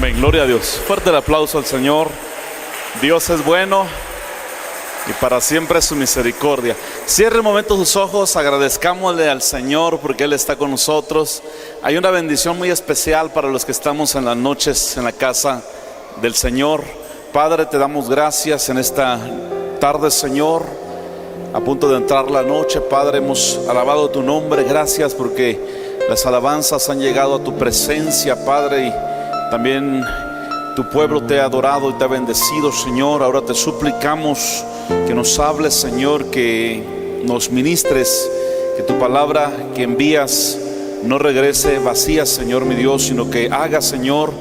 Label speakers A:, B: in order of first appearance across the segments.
A: Amén, gloria a Dios. Fuerte el aplauso al Señor. Dios es bueno y para siempre su misericordia. Cierre un momento sus ojos, agradezcámosle al Señor porque Él está con nosotros. Hay una bendición muy especial para los que estamos en las noches en la casa del Señor. Padre, te damos gracias en esta tarde, Señor. A punto de entrar la noche, Padre, hemos alabado tu nombre. Gracias porque las alabanzas han llegado a tu presencia, Padre, y también tu pueblo te ha adorado y te ha bendecido, Señor. Ahora te suplicamos que nos hables, Señor, que nos ministres, que tu palabra que envías no regrese vacía, Señor mi Dios, sino que haga, Señor,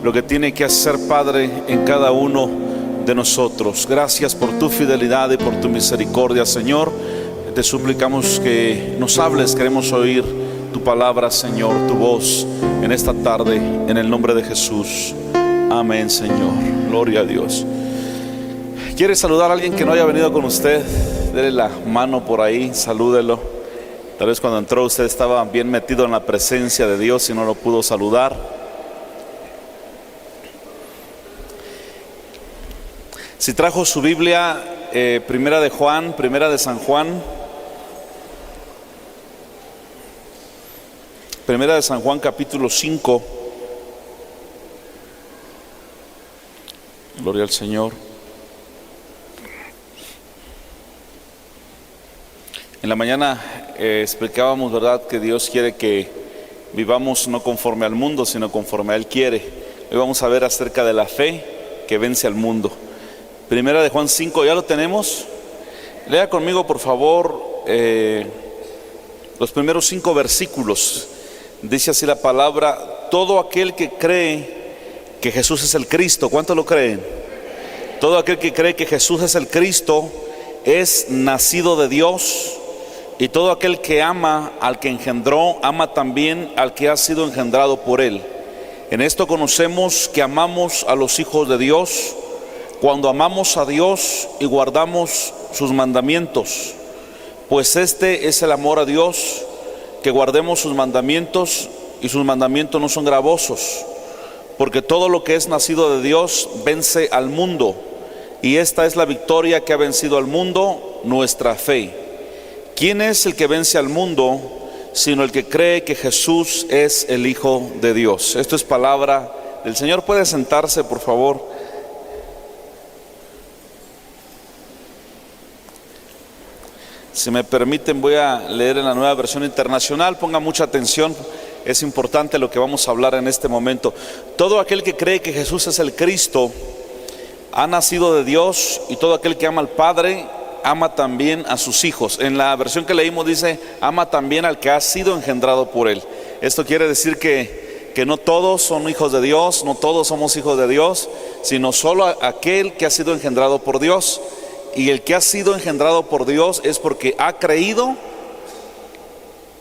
A: lo que tiene que hacer, Padre, en cada uno de nosotros. Gracias por tu fidelidad y por tu misericordia, Señor. Te suplicamos que nos hables, queremos oír tu palabra, Señor, tu voz en esta tarde, en el nombre de Jesús. Amén, Señor. Gloria a Dios. ¿Quiere saludar a alguien que no haya venido con usted? Dele la mano por ahí, salúdelo. Tal vez cuando entró usted estaba bien metido en la presencia de Dios y no lo pudo saludar. Si trajo su Biblia, Primera de San Juan. Primera de San Juan, capítulo 5. Gloria al Señor. En la mañana explicábamos, ¿verdad?, que Dios quiere que vivamos no conforme al mundo, sino conforme a Él quiere. Hoy vamos a ver acerca de la fe que vence al mundo. Primera de Juan 5, ¿ya lo tenemos? Lea conmigo, por favor, los primeros 5 versículos. Dice así la palabra: todo aquel que cree que Jesús es el Cristo. ¿Cuántos lo creen? Todo aquel que cree que Jesús es el Cristo es nacido de Dios, y todo aquel que ama al que engendró, ama también al que ha sido engendrado por Él. En esto conocemos que amamos a los hijos de Dios, cuando amamos a Dios y guardamos sus mandamientos. Pues este es el amor a Dios, que guardemos sus mandamientos, y sus mandamientos no son gravosos. Porque todo lo que es nacido de Dios vence al mundo, y esta es la victoria que ha vencido al mundo, nuestra fe. ¿Quién es el que vence al mundo, sino el que cree que Jesús es el Hijo de Dios? Esto es palabra del Señor. ¿Puede sentarse, por favor? Si me permiten, voy a leer en la Nueva Versión Internacional. Ponga mucha atención, es importante lo que vamos a hablar en este momento. Todo aquel que cree que Jesús es el Cristo ha nacido de Dios, y todo aquel que ama al Padre ama también a sus hijos. En la versión que leímos dice: ama también al que ha sido engendrado por Él. Esto quiere decir que no todos son hijos de Dios, no todos somos hijos de Dios, sino solo aquel que ha sido engendrado por Dios. Y el que ha sido engendrado por Dios es porque ha creído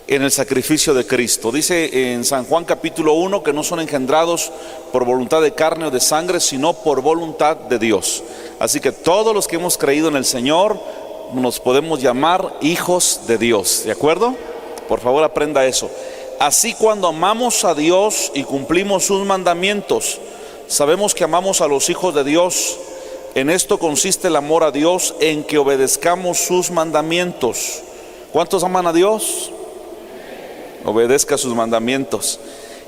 A: en el sacrificio de Cristo. Dice en San Juan capítulo 1 que no son engendrados por voluntad de carne o de sangre, sino por voluntad de Dios. Así que todos los que hemos creído en el Señor nos podemos llamar hijos de Dios. ¿De acuerdo? Por favor, aprenda eso. Así, cuando amamos a Dios y cumplimos sus mandamientos, sabemos que amamos a los hijos de Dios. En esto consiste el amor a Dios, en que obedezcamos sus mandamientos. ¿Cuántos aman a Dios? Obedezca sus mandamientos.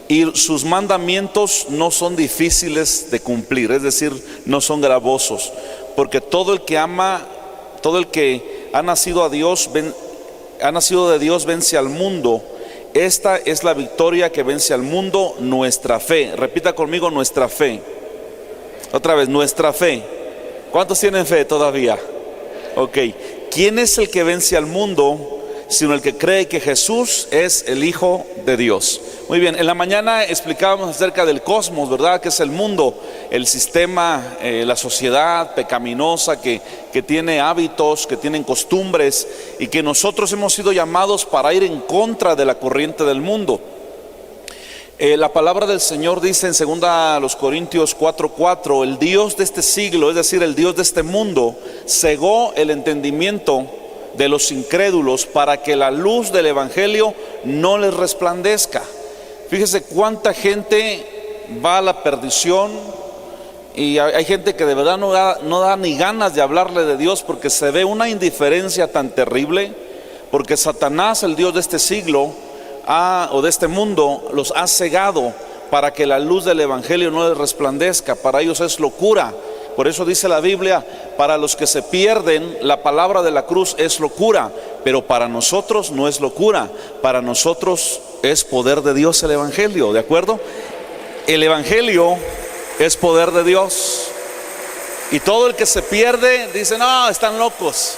A: Y sus mandamientos no son difíciles de cumplir, es decir, no son gravosos. Porque todo el que ama, todo el que ha nacido de Dios vence al mundo. Esta es la victoria que vence al mundo, nuestra fe. Repita conmigo: nuestra fe. Otra vez, nuestra fe. ¿Cuántos tienen fe todavía? Ok. ¿Quién es el que vence al mundo, sino el que cree que Jesús es el Hijo de Dios? Muy bien, en la mañana explicábamos acerca del cosmos, ¿verdad? Que es el mundo, el sistema, la sociedad pecaminosa que tiene hábitos, que tienen costumbres, y que nosotros hemos sido llamados para ir en contra de la corriente del mundo. La palabra del Señor dice en 2 Corintios 4:4: el Dios de este siglo, es decir, el Dios de este mundo, cegó el entendimiento de los incrédulos para que la luz del evangelio no les resplandezca. Fíjese cuánta gente va a la perdición, y hay gente que de verdad no da ni ganas de hablarle de Dios, porque se ve una indiferencia tan terrible, porque Satanás, el Dios de este siglo o de este mundo, los ha cegado para que la luz del evangelio no les resplandezca. Para ellos es locura. Por eso dice la Biblia, para los que se pierden, la palabra de la cruz es locura, pero para nosotros no es locura, para nosotros es poder de Dios el evangelio, ¿de acuerdo? El evangelio es poder de Dios, y todo el que se pierde dice, no, están locos.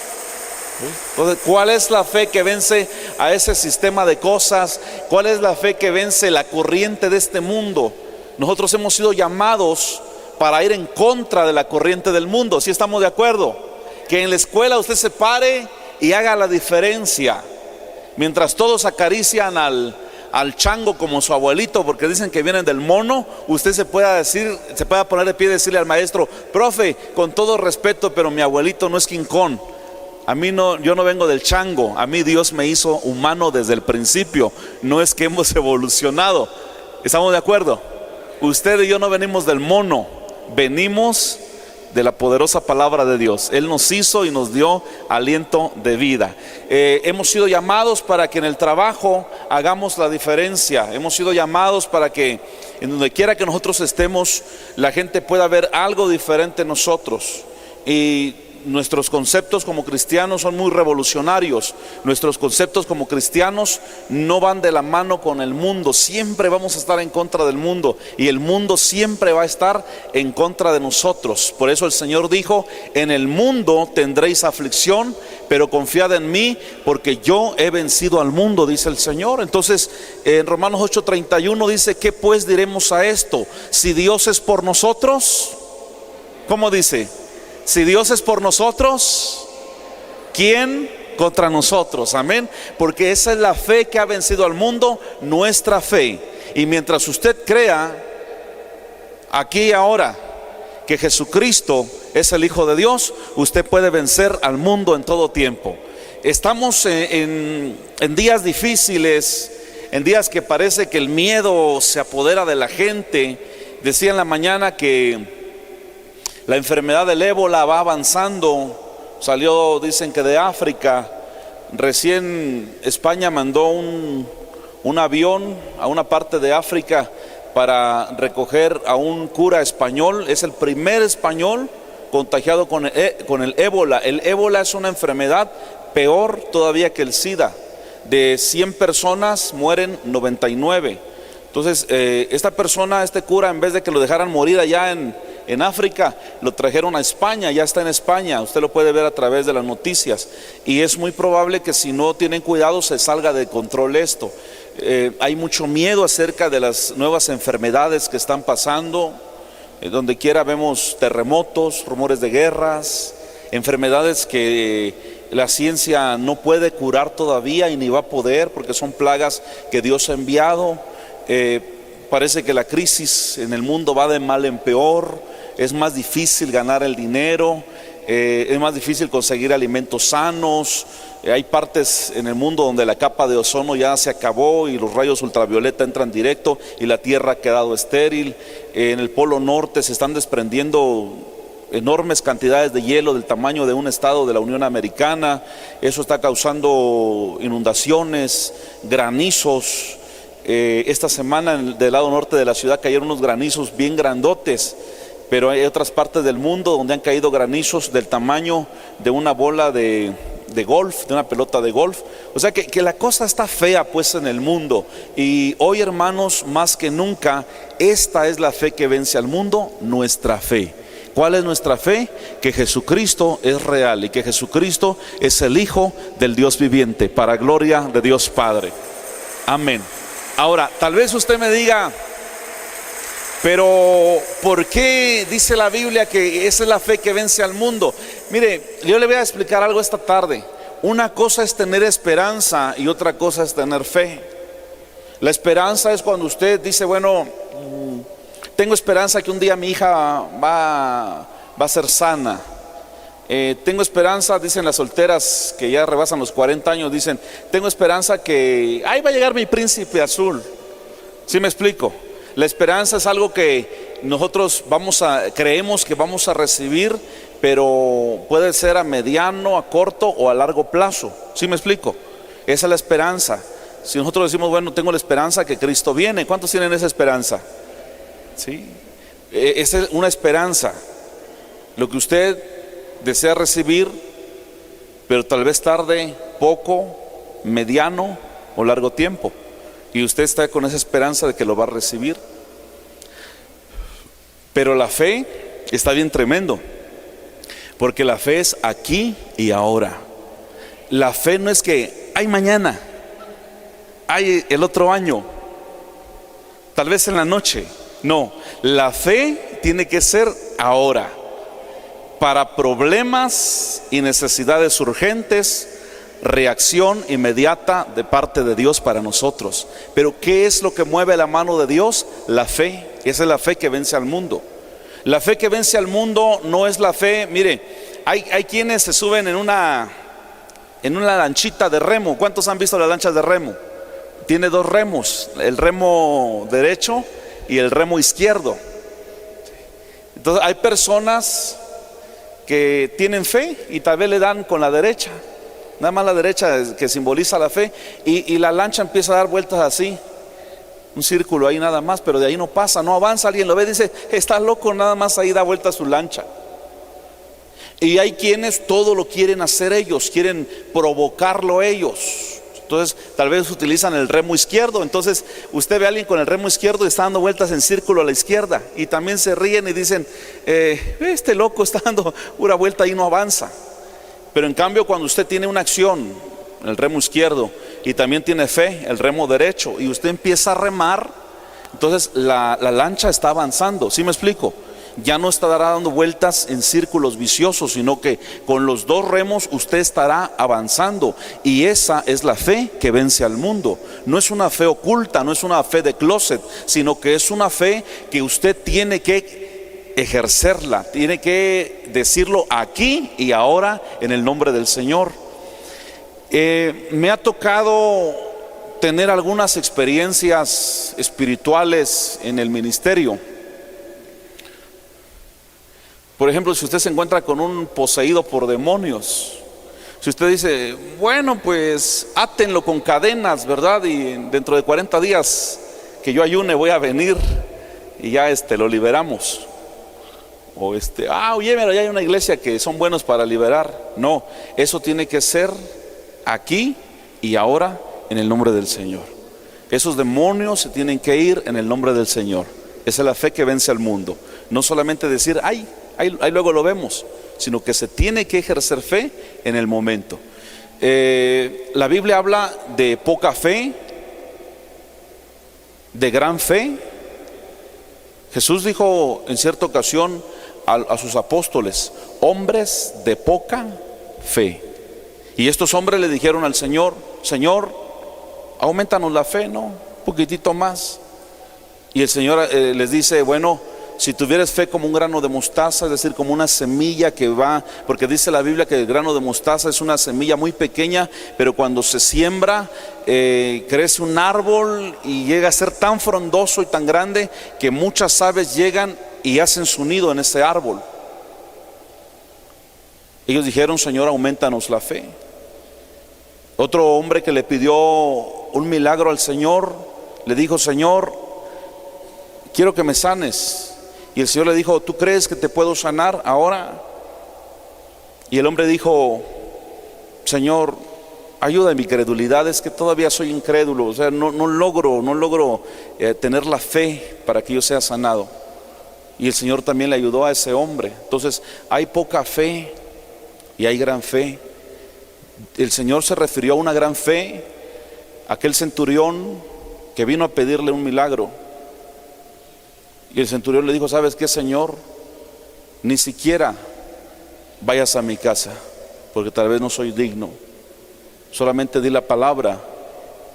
A: Entonces, ¿cuál es la fe que vence a ese sistema de cosas? ¿Cuál es la fe que vence la corriente de este mundo? Nosotros hemos sido llamados para ir en contra de la corriente del mundo. ¿Sí estamos de acuerdo? Que en la escuela usted se pare y haga la diferencia. Mientras todos acarician al chango como su abuelito, porque dicen que vienen del mono, usted se pueda poner de pie y decirle al maestro, profe, con todo respeto, pero mi abuelito no es King Kong. A mí no, yo no vengo del chango. A mí Dios me hizo humano desde el principio. No es que hemos evolucionado. ¿Estamos de acuerdo? Usted y yo no venimos del mono, venimos de la poderosa palabra de Dios. Él nos hizo y nos dio aliento de vida. Hemos sido llamados para que en el trabajo hagamos la diferencia. Hemos sido llamados para que en donde quiera que nosotros estemos, la gente pueda ver algo diferente en nosotros. Y nuestros conceptos como cristianos son muy revolucionarios. Nuestros conceptos como cristianos no van de la mano con el mundo. Siempre vamos a estar en contra del mundo, y el mundo siempre va a estar en contra de nosotros. Por eso el Señor dijo, en el mundo tendréis aflicción, pero confiad en mí, porque yo he vencido al mundo, dice el Señor. Entonces en Romanos 8:31 dice, ¿qué pues diremos a esto? Si Dios es por nosotros, ¿cómo dice? Si Dios es por nosotros, ¿quién contra nosotros? Amén. Porque esa es la fe que ha vencido al mundo, nuestra fe. Y mientras usted crea aquí y ahora que Jesucristo es el Hijo de Dios, usted puede vencer al mundo en todo tiempo. Estamos en días difíciles, en días que parece que el miedo se apodera de la gente. Decía en la mañana que la enfermedad del ébola va avanzando. Salió, dicen que de África. Recién España mandó un avión a una parte de África para recoger a un cura español. Es el primer español contagiado con el ébola. El ébola es una enfermedad peor todavía que el SIDA. De 100 personas mueren 99. Entonces este cura, en vez de que lo dejaran morir allá en África, lo trajeron a España. Ya está en España, usted lo puede ver a través de las noticias, y es muy probable que si no tienen cuidado se salga de control esto. Hay mucho miedo acerca de las nuevas enfermedades que están pasando. Donde quiera vemos terremotos, rumores de guerras, enfermedades que la ciencia no puede curar todavía y ni va a poder, porque son plagas que Dios ha enviado. Parece que la crisis en el mundo va de mal en peor. Es más difícil ganar el dinero, es más difícil conseguir alimentos sanos. Hay partes en el mundo donde la capa de ozono ya se acabó y los rayos ultravioleta entran directo y la tierra ha quedado estéril. En el polo norte se están desprendiendo enormes cantidades de hielo del tamaño de un estado de la Unión Americana. Eso está causando inundaciones, granizos. Esta semana del lado norte de la ciudad cayeron unos granizos bien grandotes, pero hay otras partes del mundo donde han caído granizos del tamaño de una bola de golf, de una pelota de golf. O sea que la cosa está fea pues en el mundo. Y hoy, hermanos, más que nunca, esta es la fe que vence al mundo, nuestra fe. ¿Cuál es nuestra fe? Que Jesucristo es real y que Jesucristo es el Hijo del Dios viviente, para gloria de Dios Padre. Amén. Ahora, tal vez usted me diga, pero ¿por qué dice la Biblia que esa es la fe que vence al mundo? Mire, yo le voy a explicar algo esta tarde. Una cosa es tener esperanza y otra cosa es tener fe. La esperanza es cuando usted dice, bueno, tengo esperanza que un día mi hija va a ser sana. Tengo esperanza, dicen las solteras que ya rebasan los 40 años, dicen, tengo esperanza que ahí va a llegar mi príncipe azul. ¿Sí me explico? La esperanza es algo que nosotros creemos que vamos a recibir, pero puede ser a mediano, a corto o a largo plazo. ¿Sí me explico? Esa es la esperanza. Si nosotros decimos, bueno, tengo la esperanza que Cristo viene, ¿cuántos tienen esa esperanza? ¿Sí? Esa es una esperanza, lo que usted desea recibir, pero tal vez tarde, poco, mediano o largo tiempo, y usted está con esa esperanza de que lo va a recibir. Pero la fe está bien tremendo, porque la fe es aquí y ahora. La fe no es que hay mañana, hay el otro año, tal vez en la noche. No, la fe tiene que ser ahora, para problemas y necesidades urgentes, reacción inmediata de parte de Dios para nosotros. Pero ¿qué es lo que mueve la mano de Dios? La fe. Esa es la fe que vence al mundo. La fe que vence al mundo no es la fe. Mire, hay quienes se suben en una lanchita de remo. ¿Cuántos han visto las lanchas de remo? Tiene dos remos, el remo derecho y el remo izquierdo. Entonces hay personas que tienen fe y tal vez le dan con la derecha, nada más la derecha, que simboliza la fe, y la lancha empieza a dar vueltas así, un círculo ahí nada más, pero de ahí no pasa, no avanza. Alguien lo ve y dice, está loco, nada más ahí da vuelta su lancha. Y hay quienes todo lo quieren hacer ellos, quieren provocarlo ellos. Entonces tal vez utilizan el remo izquierdo. Entonces usted ve a alguien con el remo izquierdo y está dando vueltas en círculo a la izquierda, y también se ríen y dicen, este loco está dando una vuelta y no avanza. Pero en cambio, cuando usted tiene una acción, el remo izquierdo, y también tiene fe, el remo derecho, y usted empieza a remar, entonces la lancha está avanzando. ¿Sí me explico? Ya no estará dando vueltas en círculos viciosos, sino que con los dos remos usted estará avanzando. Y esa es la fe que vence al mundo. No es una fe oculta, no es una fe de closet, sino que es una fe que usted tiene que ejercerla, tiene que decirlo aquí y ahora en el nombre del Señor. Me ha tocado tener algunas experiencias espirituales en el ministerio. Por ejemplo, si usted se encuentra con un poseído por demonios, si usted dice, bueno, pues átenlo con cadenas, ¿verdad? Y dentro de 40 días que yo ayune voy a venir y ya lo liberamos. O oye, mira, ya hay una iglesia que son buenos para liberar. No, eso tiene que ser aquí y ahora en el nombre del Señor. Esos demonios se tienen que ir en el nombre del Señor. Esa es la fe que vence al mundo. No solamente decir, ahí luego lo vemos, sino que se tiene que ejercer fe en el momento. La Biblia habla de poca fe, de gran fe. Jesús dijo en cierta ocasión a sus apóstoles, hombres de poca fe. Y estos hombres le dijeron al Señor, Señor, aumentanos la fe, ¿no? Un poquitito más. Y el Señor les dice, bueno, si tuvieras fe como un grano de mostaza, es decir, como una semilla que va, porque dice la Biblia que el grano de mostaza es una semilla muy pequeña, pero cuando se siembra, crece un árbol y llega a ser tan frondoso y tan grande que muchas aves llegan y hacen su nido en ese árbol. Ellos dijeron, Señor, aumentanos la fe. Otro hombre que le pidió un milagro al Señor, le dijo, Señor, quiero que me sanes. Y el Señor le dijo, ¿tú crees que te puedo sanar ahora? Y el hombre dijo, Señor, ayuda en mi credulidad, es que todavía soy incrédulo, o sea, no logro tener la fe para que yo sea sanado. Y el Señor también le ayudó a ese hombre. Entonces hay poca fe y hay gran fe. El Señor se refirió a una gran fe, aquel centurión que vino a pedirle un milagro. Y el centurión le dijo, ¿sabes qué, Señor? Ni siquiera vayas a mi casa, porque tal vez no soy digno. Solamente di la palabra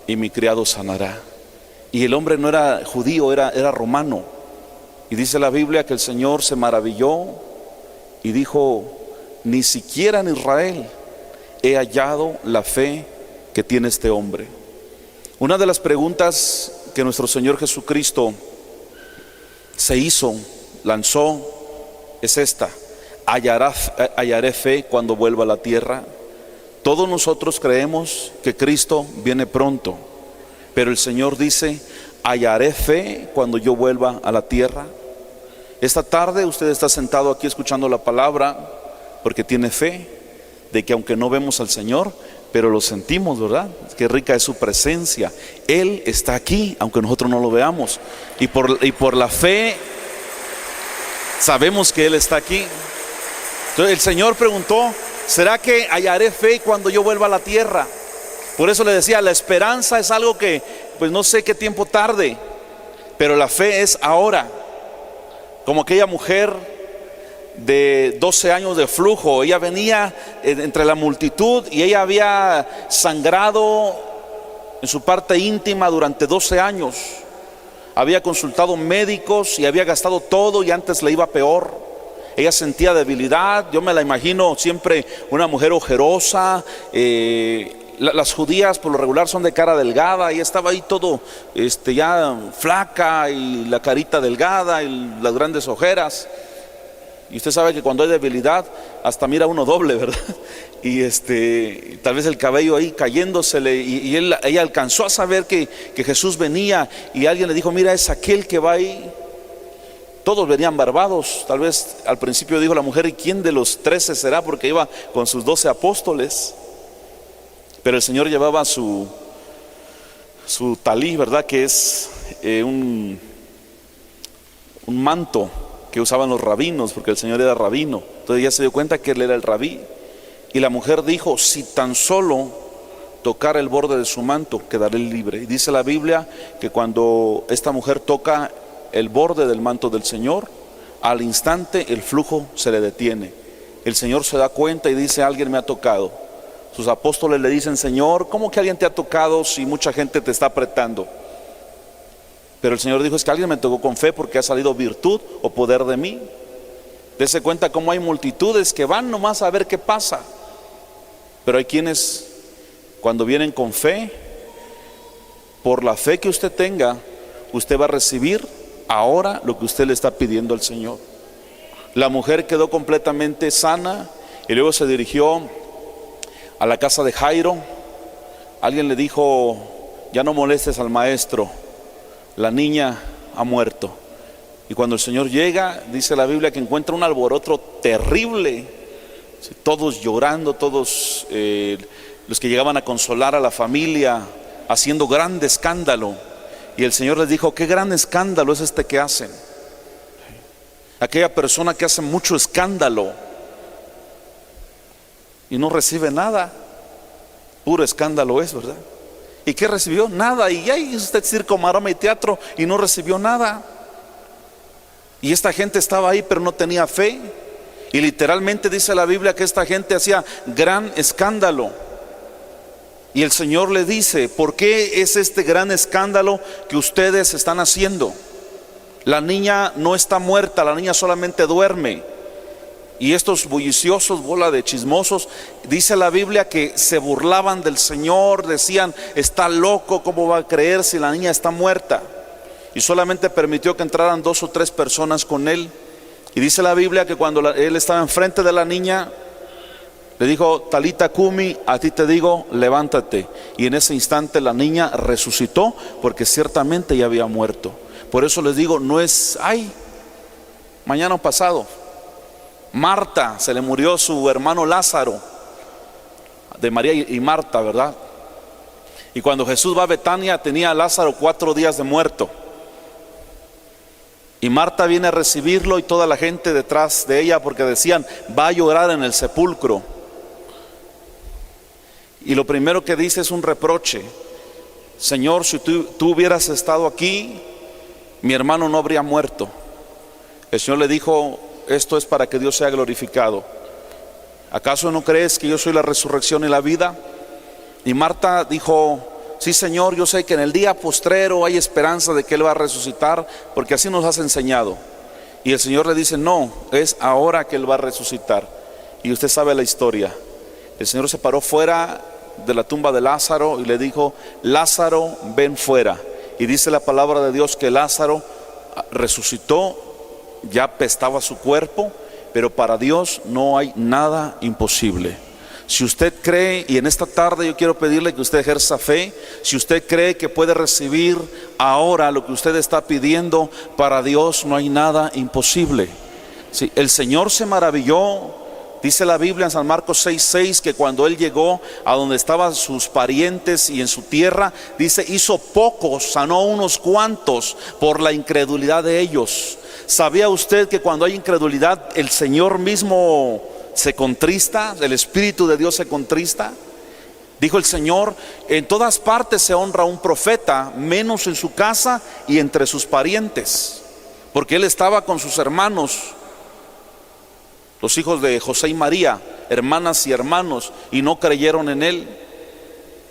A: y mi criado sanará. Y el hombre no era judío, era romano. Y dice la Biblia que el Señor se maravilló y dijo, ni siquiera en Israel he hallado la fe que tiene este hombre. Una de las preguntas que nuestro Señor Jesucristo se hizo, lanzó, es esta: hallaré fe cuando vuelva a la tierra. Todos nosotros creemos que Cristo viene pronto, pero el Señor dice: hallaré fe cuando yo vuelva a la tierra. Esta tarde usted está sentado aquí escuchando la palabra porque tiene fe de que aunque no vemos al Señor, pero lo sentimos, ¿verdad? Qué rica es su presencia. Él está aquí aunque nosotros no lo veamos, y por la fe sabemos que Él está aquí. Entonces el Señor preguntó: ¿será que hallaré fe cuando yo vuelva a la tierra? Por eso le decía, la esperanza es algo que pues no sé qué tiempo tarde, pero la fe es ahora. Como aquella mujer de 12 años de flujo, ella venía entre la multitud y ella había sangrado en su parte íntima durante 12 años. Había consultado médicos y había gastado todo, y antes le iba peor. Ella sentía debilidad. Yo me la imagino siempre una mujer ojerosa. Las judías por lo regular son de cara delgada, y estaba ahí todo ya flaca, y la carita delgada y las grandes ojeras. Y usted sabe que cuando hay debilidad hasta mira uno doble, ¿verdad? Y tal vez el cabello ahí cayéndosele, y ella alcanzó a saber que Jesús venía, y alguien le dijo: mira, es aquel que va ahí. Todos venían barbados. Tal vez al principio dijo la mujer: ¿y quién de los 13 será? Porque iba con sus 12 apóstoles. Pero el Señor llevaba su talí, ¿verdad? Que es un manto que usaban los rabinos, porque el Señor era rabino. Entonces ella se dio cuenta que Él era el rabí. Y la mujer dijo: si tan solo tocar el borde de su manto, quedaré libre. Y dice la Biblia que cuando esta mujer toca el borde del manto del Señor, al instante el flujo se le detiene. El Señor se da cuenta y dice: alguien me ha tocado. Sus apóstoles le dicen: Señor, ¿cómo que alguien te ha tocado si mucha gente te está apretando? Pero el Señor dijo: es que alguien me tocó con fe, porque ha salido virtud o poder de mí. Dese cuenta cómo hay multitudes que van nomás a ver qué pasa, pero hay quienes, cuando vienen con fe, por la fe que usted tenga, usted va a recibir ahora lo que usted le está pidiendo al Señor. La mujer quedó completamente sana y luego se dirigió a la casa de Jairo. Alguien le dijo: ya no molestes al maestro, la niña ha muerto. Y cuando el Señor llega, dice la Biblia que encuentra un alboroto terrible, todos llorando, todos los que llegaban a consolar a la familia, haciendo grande escándalo. Y el Señor les dijo: qué gran escándalo es este que hacen. Aquella persona que hace mucho escándalo y no recibe nada, puro escándalo es, ¿verdad? ¿Y qué recibió? Nada. Y ya hizo usted circo, maroma y teatro y no recibió nada. Y esta gente estaba ahí pero no tenía fe. Y literalmente dice la Biblia que esta gente hacía gran escándalo. Y el Señor le dice: ¿por qué es este gran escándalo que ustedes están haciendo? La niña no está muerta, la niña solamente duerme. Y estos bulliciosos, bola de chismosos, dice la Biblia que se burlaban del Señor, decían: está loco, ¿cómo va a creer si la niña está muerta? Y solamente permitió que entraran 2 o 3 personas con él. Y dice la Biblia que cuando él estaba enfrente de la niña, le dijo: Talita Kumi, a ti te digo, levántate. Y en ese instante la niña resucitó, porque ciertamente ya había muerto. Por eso les digo, no es mañana o pasado. Marta, se le murió su hermano Lázaro, de María y Marta, ¿verdad? Y cuando Jesús va a Betania, tenía a Lázaro 4 días de muerto. Y Marta viene a recibirlo y toda la gente detrás de ella, porque decían: va a llorar en el sepulcro. Y lo primero que dice es un reproche: Señor, si tú hubieras estado aquí, mi hermano no habría muerto. El Señor le dijo: esto es para que Dios sea glorificado. ¿Acaso no crees que yo soy la resurrección y la vida? Y Marta dijo: sí, Señor, yo sé que en el día postrero hay esperanza de que Él va a resucitar, porque así nos has enseñado. Y el Señor le dice: no, es ahora que Él va a resucitar. Y usted sabe la historia. El Señor se paró fuera de la tumba de Lázaro y le dijo: Lázaro, ven fuera. Y dice la palabra de Dios que Lázaro resucitó, ya apestaba su cuerpo, pero para Dios no hay nada imposible. Si usted cree, y en esta tarde yo quiero pedirle que usted ejerza fe, si usted cree que puede recibir ahora lo que usted está pidiendo, para Dios no hay nada imposible. Sí, el Señor se maravilló, dice la Biblia en San Marcos 6:6, que cuando Él llegó a donde estaban sus parientes y en su tierra, dice, hizo pocos, sanó unos cuantos por la incredulidad de ellos. ¿Sabía usted que cuando hay incredulidad el Señor mismo se contrista? El Espíritu de Dios se contrista. Dijo el Señor, en todas partes se honra a un profeta, menos en su casa y entre sus parientes. Porque Él estaba con sus hermanos, los hijos de José y María, hermanas y hermanos, y no creyeron en Él.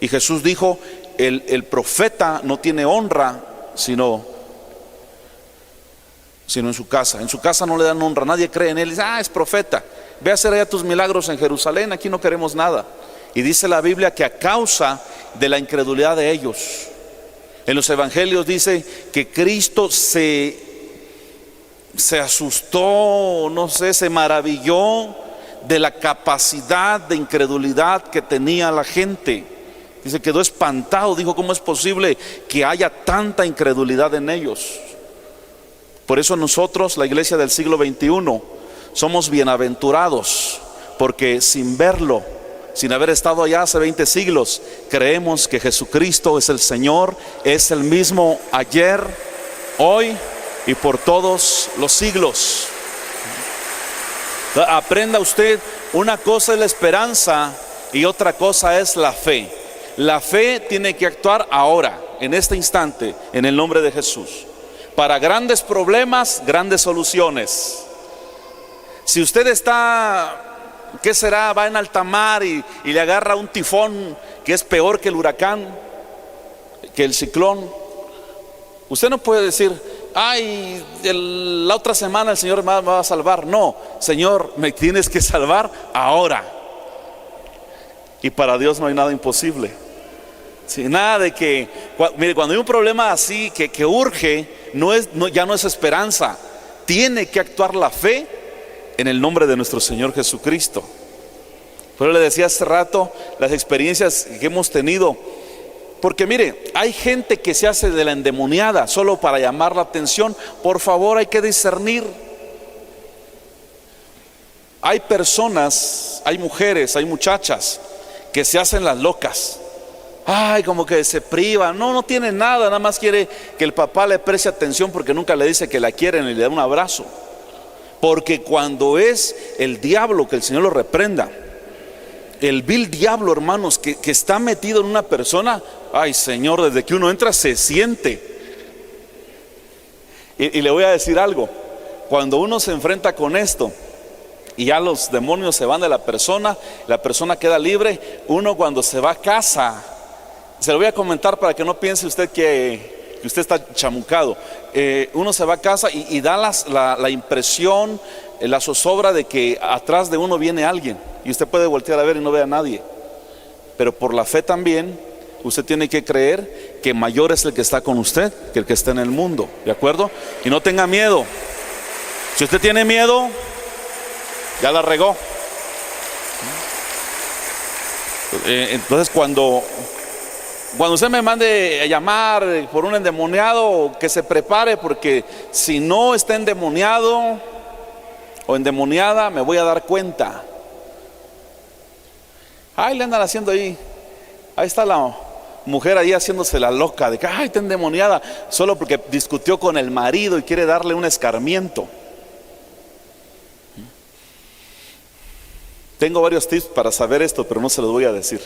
A: Y Jesús dijo, el profeta no tiene honra sino en su casa. En su casa no le dan honra, nadie cree en Él. Dice, es profeta, ve a hacer allá tus milagros en Jerusalén, aquí no queremos nada. Y dice la Biblia que a causa de la incredulidad de ellos, en los evangelios dice que Cristo se asustó, no sé, se maravilló de la capacidad de incredulidad que tenía la gente. Dice, quedó espantado, dijo, ¿cómo es posible que haya tanta incredulidad en ellos? Por eso nosotros, la iglesia del siglo XXI, somos bienaventurados, porque sin verlo, sin haber estado allá hace 20 siglos, creemos que Jesucristo es el Señor, es el mismo ayer, hoy y por todos los siglos. Aprenda usted, una cosa es la esperanza y otra cosa es la fe. La fe tiene que actuar ahora, en este instante, en el nombre de Jesús. Para grandes problemas, grandes soluciones. Si usted está, ¿qué será? Va en alta mar y le agarra un tifón que es peor que el huracán, que el ciclón. Usted no puede decir, la otra semana el Señor me va a salvar. No, Señor, me tienes que salvar ahora. Y para Dios no hay nada imposible. Sí, nada de que, mire, cuando hay un problema así que urge, ya no es esperanza. Tiene que actuar la fe en el nombre de nuestro Señor Jesucristo. Pero le decía hace rato las experiencias que hemos tenido. Porque mire, hay gente que se hace de la endemoniada solo para llamar la atención. Por favor, hay que discernir. Hay personas, hay mujeres, hay muchachas que se hacen las locas. Como que se priva, no tiene nada, nada más quiere que el papá le preste atención porque nunca le dice que la quieren y le da un abrazo. Porque cuando es el diablo, que el Señor lo reprenda, el vil diablo, hermanos, que está metido en una persona, Señor, desde que uno entra se siente. Y le voy a decir algo, cuando uno se enfrenta con esto y ya los demonios se van de la persona queda libre, uno cuando se va a casa, se lo voy a comentar para que no piense usted que usted está chamucado. Uno se va a casa y da la impresión, la zozobra de que atrás de uno viene alguien y usted puede voltear a ver y no ve a nadie. Pero por la fe también usted tiene que creer que mayor es el que está con usted que el que está en el mundo, ¿de acuerdo? Y no tenga miedo. Si usted tiene miedo, ya la regó. Entonces cuando usted me mande a llamar por un endemoniado, que se prepare, porque si no está endemoniado o endemoniada, me voy a dar cuenta. Le andan haciendo ahí está la mujer ahí haciéndose la loca de que está endemoniada, solo porque discutió con el marido y quiere darle un escarmiento. Tengo varios tips para saber esto, pero no se los voy a decir.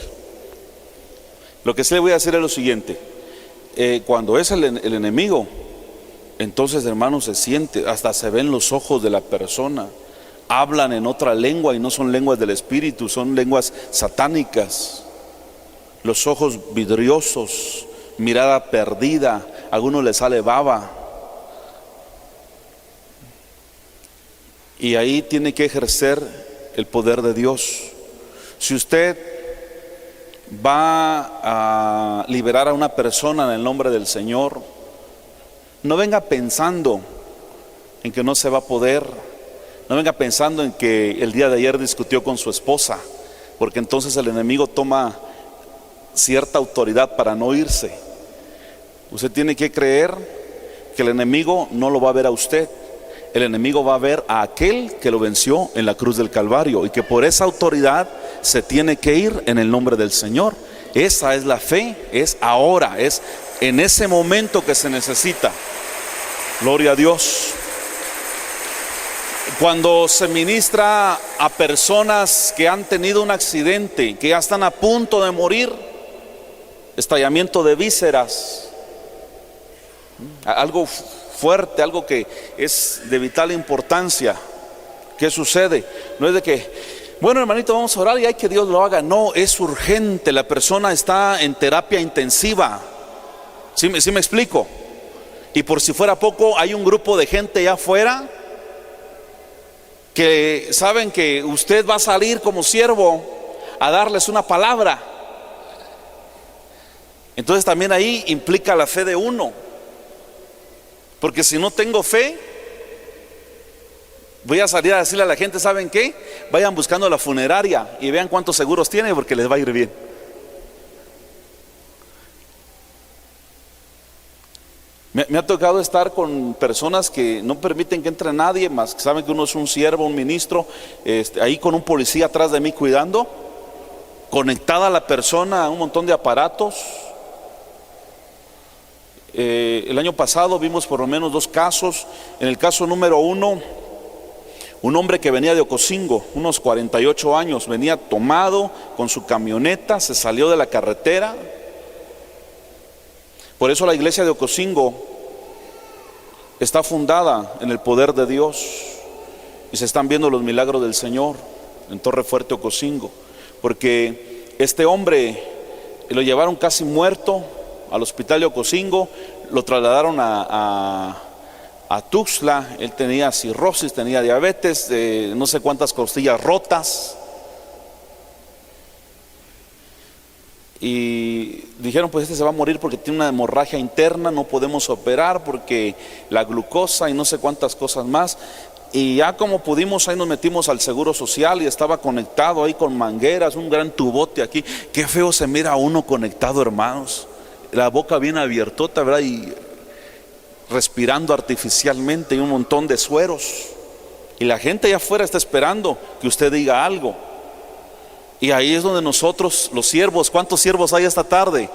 A: Lo que sí le voy a decir es lo siguiente: cuando es el enemigo, entonces, hermanos, se siente, hasta se ven los ojos de la persona, hablan en otra lengua y no son lenguas del espíritu, son lenguas satánicas. Los ojos vidriosos, mirada perdida, a algunos les sale baba. Y ahí tiene que ejercer el poder de Dios. Si usted va a liberar a una persona en el nombre del Señor, no venga pensando en que no se va a poder. No venga pensando en que el día de ayer discutió con su esposa, porque entonces el enemigo toma cierta autoridad para no irse. Usted tiene que creer que el enemigo no lo va a ver a usted. El enemigo va a ver a aquel que lo venció en la cruz del Calvario, y que por esa autoridad se tiene que ir en el nombre del Señor. Esa es la fe, es ahora, es en ese momento que se necesita. Gloria a Dios. Cuando se ministra a personas que han tenido un accidente, que ya están a punto de morir, estallamiento de vísceras, algo fuerte, algo que es de vital importancia, ¿qué sucede? No es de que, bueno, hermanito, vamos a orar y hay que Dios lo haga. No, es urgente, la persona está en terapia intensiva. ¿Sí me explico? Y por si fuera poco, hay un grupo de gente allá afuera que saben que usted va a salir como siervo a darles una palabra. Entonces también ahí implica la fe de uno, porque si no tengo fe, voy a salir a decirle a la gente, ¿saben qué? Vayan buscando la funeraria y vean cuántos seguros tienen, porque les va a ir bien. Me ha tocado estar con personas que no permiten que entre nadie más, que saben que uno es un siervo, un ministro, ahí con un policía atrás de mí cuidando, conectada a la persona a un montón de aparatos. El año pasado vimos por lo menos 2 casos. En el caso número 1, un hombre que venía de Ocosingo, unos 48 años, venía tomado con su camioneta, se salió de la carretera. Por eso la iglesia de Ocosingo está fundada en el poder de Dios, y se están viendo los milagros del Señor en Torre Fuerte, Ocosingo, porque este hombre lo llevaron casi muerto al hospital de Ocosingo, lo trasladaron a Tuxtla. Él tenía cirrosis, tenía diabetes, no sé cuántas costillas rotas, y dijeron, pues este se va a morir porque tiene una hemorragia interna, no podemos operar porque la glucosa y no sé cuántas cosas más. Y ya como pudimos, ahí nos metimos al Seguro Social y estaba conectado ahí con mangueras, un gran tubote aquí. Qué feo se mira a uno conectado, hermanos, la boca bien abiertota, ¿verdad? Y respirando artificialmente, y un montón de sueros, y la gente allá afuera está esperando que usted diga algo. Y ahí es donde nosotros, los siervos, ¿cuántos siervos hay esta tarde?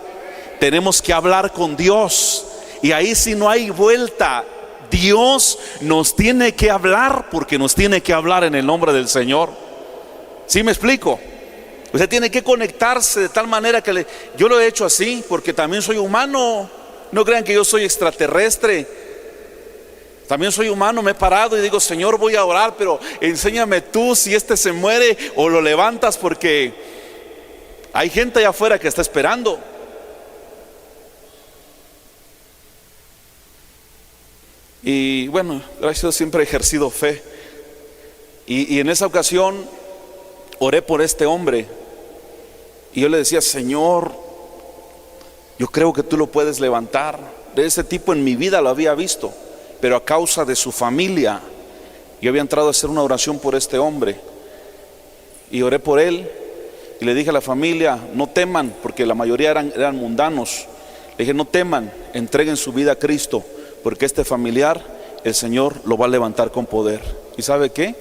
A: Tenemos que hablar con Dios, y ahí sí no hay vuelta. Dios nos tiene que hablar, porque nos tiene que hablar en el nombre del Señor. ¿Sí me explico? Usted tiene que conectarse de tal manera que yo lo he hecho así, porque también soy humano. No crean que yo soy extraterrestre. También soy humano, me he parado y digo, Señor, voy a orar, pero enséñame tú si este se muere o lo levantas, porque hay gente allá afuera que está esperando. Y bueno, gracias a Dios siempre he ejercido fe. Y en esa ocasión oré por este hombre, y yo le decía, Señor, yo creo que tú lo puedes levantar. De ese tipo en mi vida lo había visto, pero a causa de su familia, yo había entrado a hacer una oración por este hombre, y oré por él, y le dije a la familia, no teman, porque la mayoría eran mundanos. Le dije, no teman, entreguen su vida a Cristo, porque este familiar, el Señor lo va a levantar con poder. ¿Y sabe qué?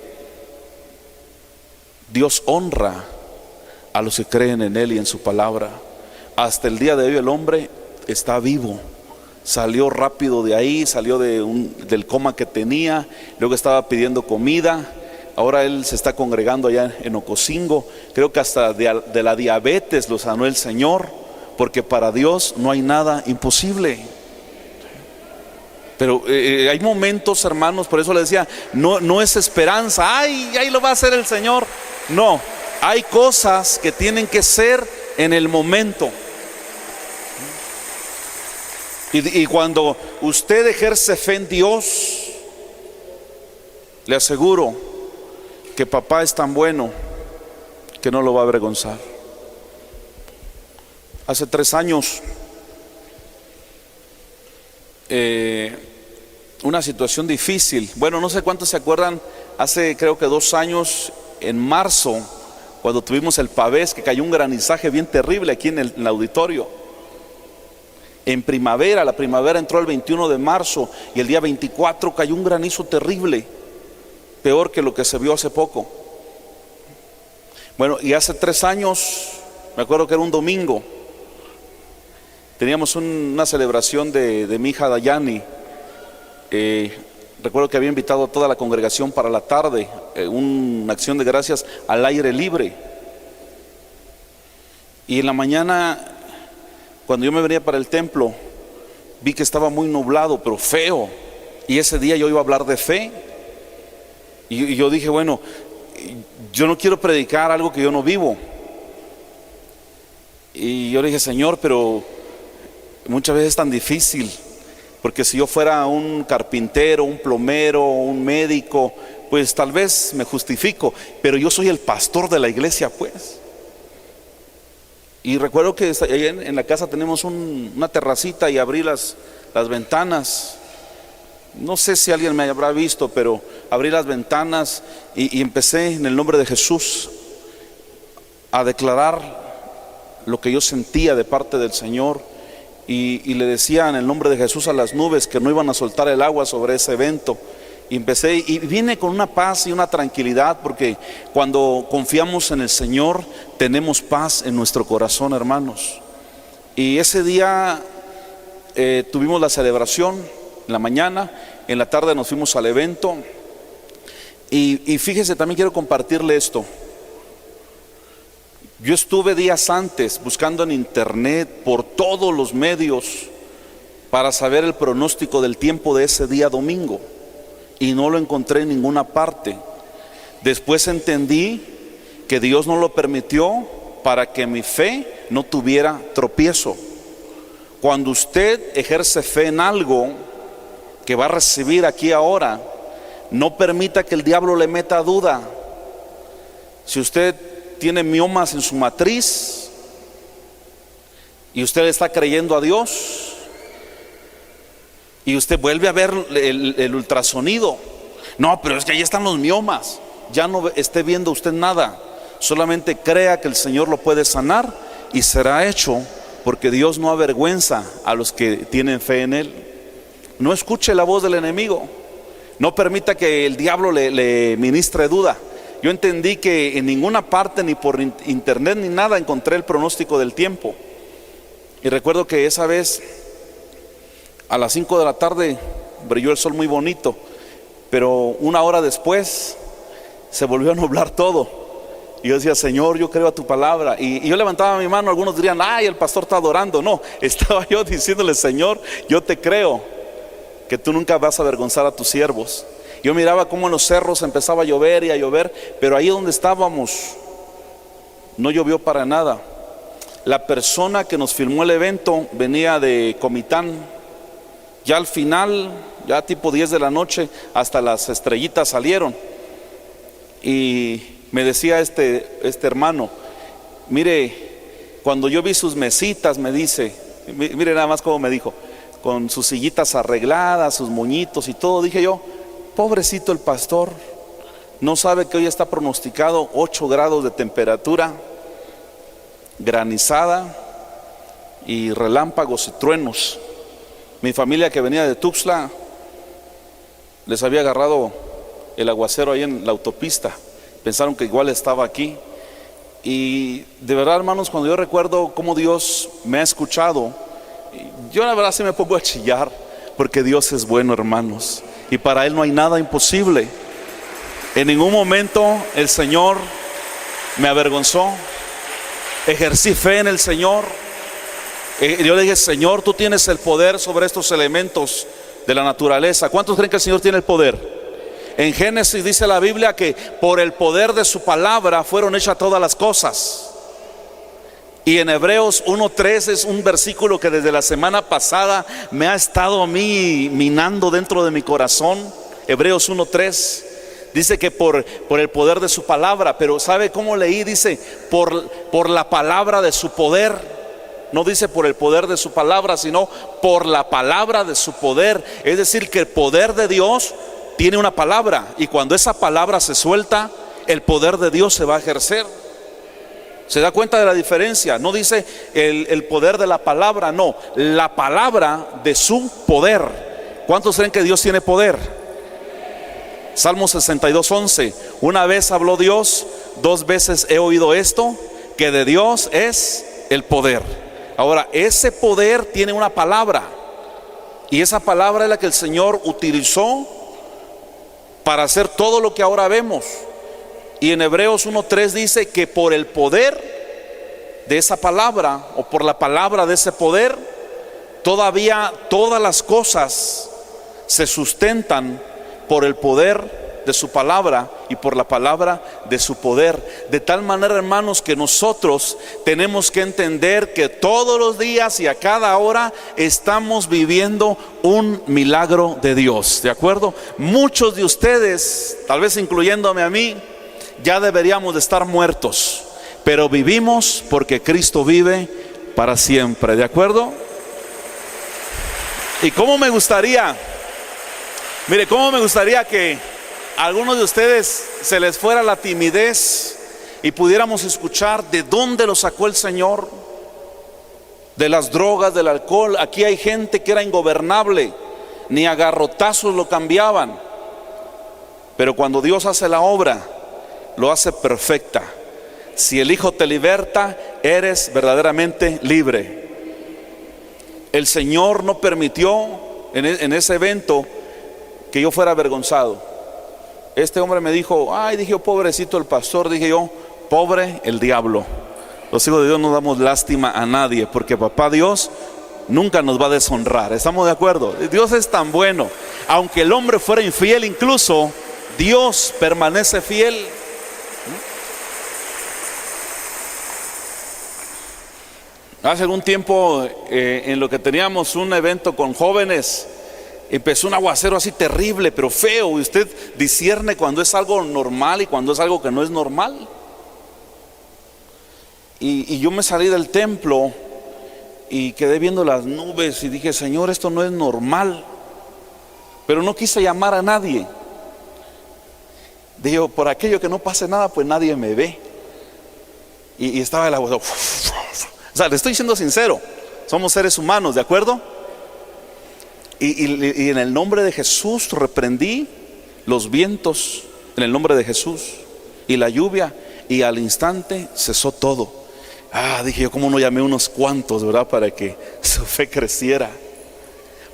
A: Dios honra a los que creen en Él y en su palabra. Hasta el día de hoy el hombre está vivo. Salió rápido de ahí, salió del coma que tenía, luego estaba pidiendo comida. Ahora él se está congregando allá en Ocosingo. Creo que hasta de la diabetes lo sanó el Señor, porque para Dios no hay nada imposible. Pero hay momentos, hermanos, por eso le decía, no es esperanza, ahí lo va a hacer el Señor. No, hay cosas que tienen que ser en el momento. Y cuando usted ejerce fe en Dios, le aseguro que papá es tan bueno que no lo va a avergonzar. Hace 3 años una situación difícil. Bueno, no sé cuántos se acuerdan, hace creo que 2 años, en marzo, cuando tuvimos el pavés, que cayó un granizaje bien terrible aquí en el auditorio. En primavera, la primavera entró el 21 de marzo y el día 24 cayó un granizo terrible, peor que lo que se vio hace poco. Bueno, y hace 3 años, me acuerdo que era un domingo, teníamos una celebración de mi hija Dayani. Recuerdo que había invitado a toda la congregación para la tarde, una acción de gracias al aire libre. Y en la mañana, cuando yo me venía para el templo, vi que estaba muy nublado, pero feo. Y ese día yo iba a hablar de fe. Y yo dije, bueno, yo no quiero predicar algo que yo no vivo. Y yo le dije, Señor, pero muchas veces es tan difícil. Porque si yo fuera un carpintero, un plomero, un médico, pues tal vez me justifico. Pero yo soy el pastor de la iglesia, pues. Y recuerdo que en la casa tenemos una terracita y abrí las ventanas. No sé si alguien me habrá visto, pero abrí las ventanas y empecé en el nombre de Jesús a declarar lo que yo sentía de parte del Señor. Y le decía en el nombre de Jesús a las nubes que no iban a soltar el agua sobre ese evento. Y empecé, y vine con una paz y una tranquilidad, porque cuando confiamos en el Señor tenemos paz en nuestro corazón, hermanos. Y ese día tuvimos la celebración en la mañana, en la tarde nos fuimos al evento. Y fíjese, también quiero compartirle esto. Yo estuve días antes buscando en internet, por todos los medios, para saber el pronóstico del tiempo de ese día domingo, y no lo encontré en ninguna parte. Después entendí que Dios no lo permitió para que mi fe no tuviera tropiezo. Cuando usted ejerce fe en algo que va a recibir aquí ahora, no permita que el diablo le meta duda. Si usted tiene miomas en su matriz y usted está creyendo a Dios y usted vuelve a ver el ultrasonido, no, pero es que ahí están los miomas, ya no esté viendo usted nada, solamente crea que el Señor lo puede sanar y será hecho, porque Dios no avergüenza a los que tienen fe en Él. No escuche la voz del enemigo, no permita que el diablo le ministre duda. Yo entendí que en ninguna parte, ni por internet ni nada, encontré el pronóstico del tiempo. Y recuerdo que esa vez a las 5 de la tarde brilló el sol muy bonito, pero 1 hora después se volvió a nublar todo. Y yo decía, Señor, yo creo a tu palabra. Y yo levantaba mi mano, algunos dirían, ay, el pastor está adorando. No, estaba yo diciéndole, Señor, yo te creo que tú nunca vas a avergonzar a tus siervos. Yo miraba cómo en los cerros empezaba a llover y a llover, pero ahí donde estábamos no llovió para nada. La persona que nos filmó el evento venía de Comitán. Ya al final, ya tipo 10 de la noche, hasta las estrellitas salieron. Y me decía este hermano, mire, cuando yo vi sus mesitas, me dice, mire nada más cómo me dijo, con sus sillitas arregladas, sus moñitos y todo, dije yo, pobrecito el pastor, no sabe que hoy está pronosticado 8 grados de temperatura, granizada y relámpagos y truenos. Mi familia que venía de Tuxtla, les había agarrado el aguacero ahí en la autopista, pensaron que igual estaba aquí. Y de verdad, hermanos, cuando yo recuerdo cómo Dios me ha escuchado, yo la verdad sí me pongo a chillar, porque Dios es bueno, hermanos, y para Él no hay nada imposible. En ningún momento el Señor me avergonzó, ejercí fe en el Señor. Yo le dije, Señor, tú tienes el poder sobre estos elementos de la naturaleza. ¿Cuántos creen que el Señor tiene el poder? En Génesis dice la Biblia que por el poder de su palabra fueron hechas todas las cosas. Y en Hebreos 1:3 es un versículo que desde la semana pasada me ha estado a mí minando dentro de mi corazón. Hebreos 1:3 dice que por el poder de su palabra, pero ¿sabe cómo leí? Dice por la palabra de su poder. No dice por el poder de su palabra, sino por la palabra de su poder. Es decir, que el poder de Dios tiene una palabra, y cuando esa palabra se suelta, el poder de Dios se va a ejercer. ¿Se da cuenta de la diferencia? No dice el poder de la palabra, no, la palabra de su poder. ¿Cuántos creen que Dios tiene poder? Salmo 62:11. Una vez habló Dios, 2 veces he oído esto, que de Dios es el poder. Ahora, ese poder tiene una palabra, y esa palabra es la que el Señor utilizó para hacer todo lo que ahora vemos. Y en Hebreos 1:3 dice que por el poder de esa palabra, o por la palabra de ese poder, todavía todas las cosas se sustentan por el poder de su palabra y por la palabra de su poder. De tal manera, hermanos, que nosotros tenemos que entender que todos los días y a cada hora estamos viviendo un milagro de Dios, ¿de acuerdo? Muchos de ustedes, tal vez incluyéndome a mí, ya deberíamos de estar muertos, pero vivimos porque Cristo vive para siempre, ¿de acuerdo? Y cómo me gustaría, mire, cómo me gustaría que a algunos de ustedes se les fuera la timidez y pudiéramos escuchar de dónde lo sacó el Señor, de las drogas, del alcohol. Aquí hay gente que era ingobernable, ni a garrotazos lo cambiaban, pero cuando Dios hace la obra, lo hace perfecta. Si el Hijo te liberta, eres verdaderamente libre. El Señor no permitió en ese evento que yo fuera avergonzado. Este hombre me dijo, ay, dije yo, pobrecito el pastor. Dije yo, pobre el diablo. Los hijos de Dios no damos lástima a nadie, porque papá Dios nunca nos va a deshonrar. ¿Estamos de acuerdo? Dios es tan bueno. Aunque el hombre fuera infiel, incluso Dios permanece fiel. Hace algún tiempo, en lo que teníamos un evento con jóvenes, empezó un aguacero así terrible, pero feo, y usted discierne cuando es algo normal y cuando es algo que no es normal. Y yo me salí del templo y quedé viendo las nubes y dije, Señor, esto no es normal. Pero no quise llamar a nadie. Digo, por aquello que no pase nada, pues nadie me ve. Y estaba el aguacero. O sea, le estoy siendo sincero, somos seres humanos, ¿de acuerdo? Y en el nombre de Jesús reprendí los vientos, en el nombre de Jesús, y la lluvia, y al instante cesó todo. Dije yo, ¿cómo no llamé unos cuantos, verdad? Para que su fe creciera.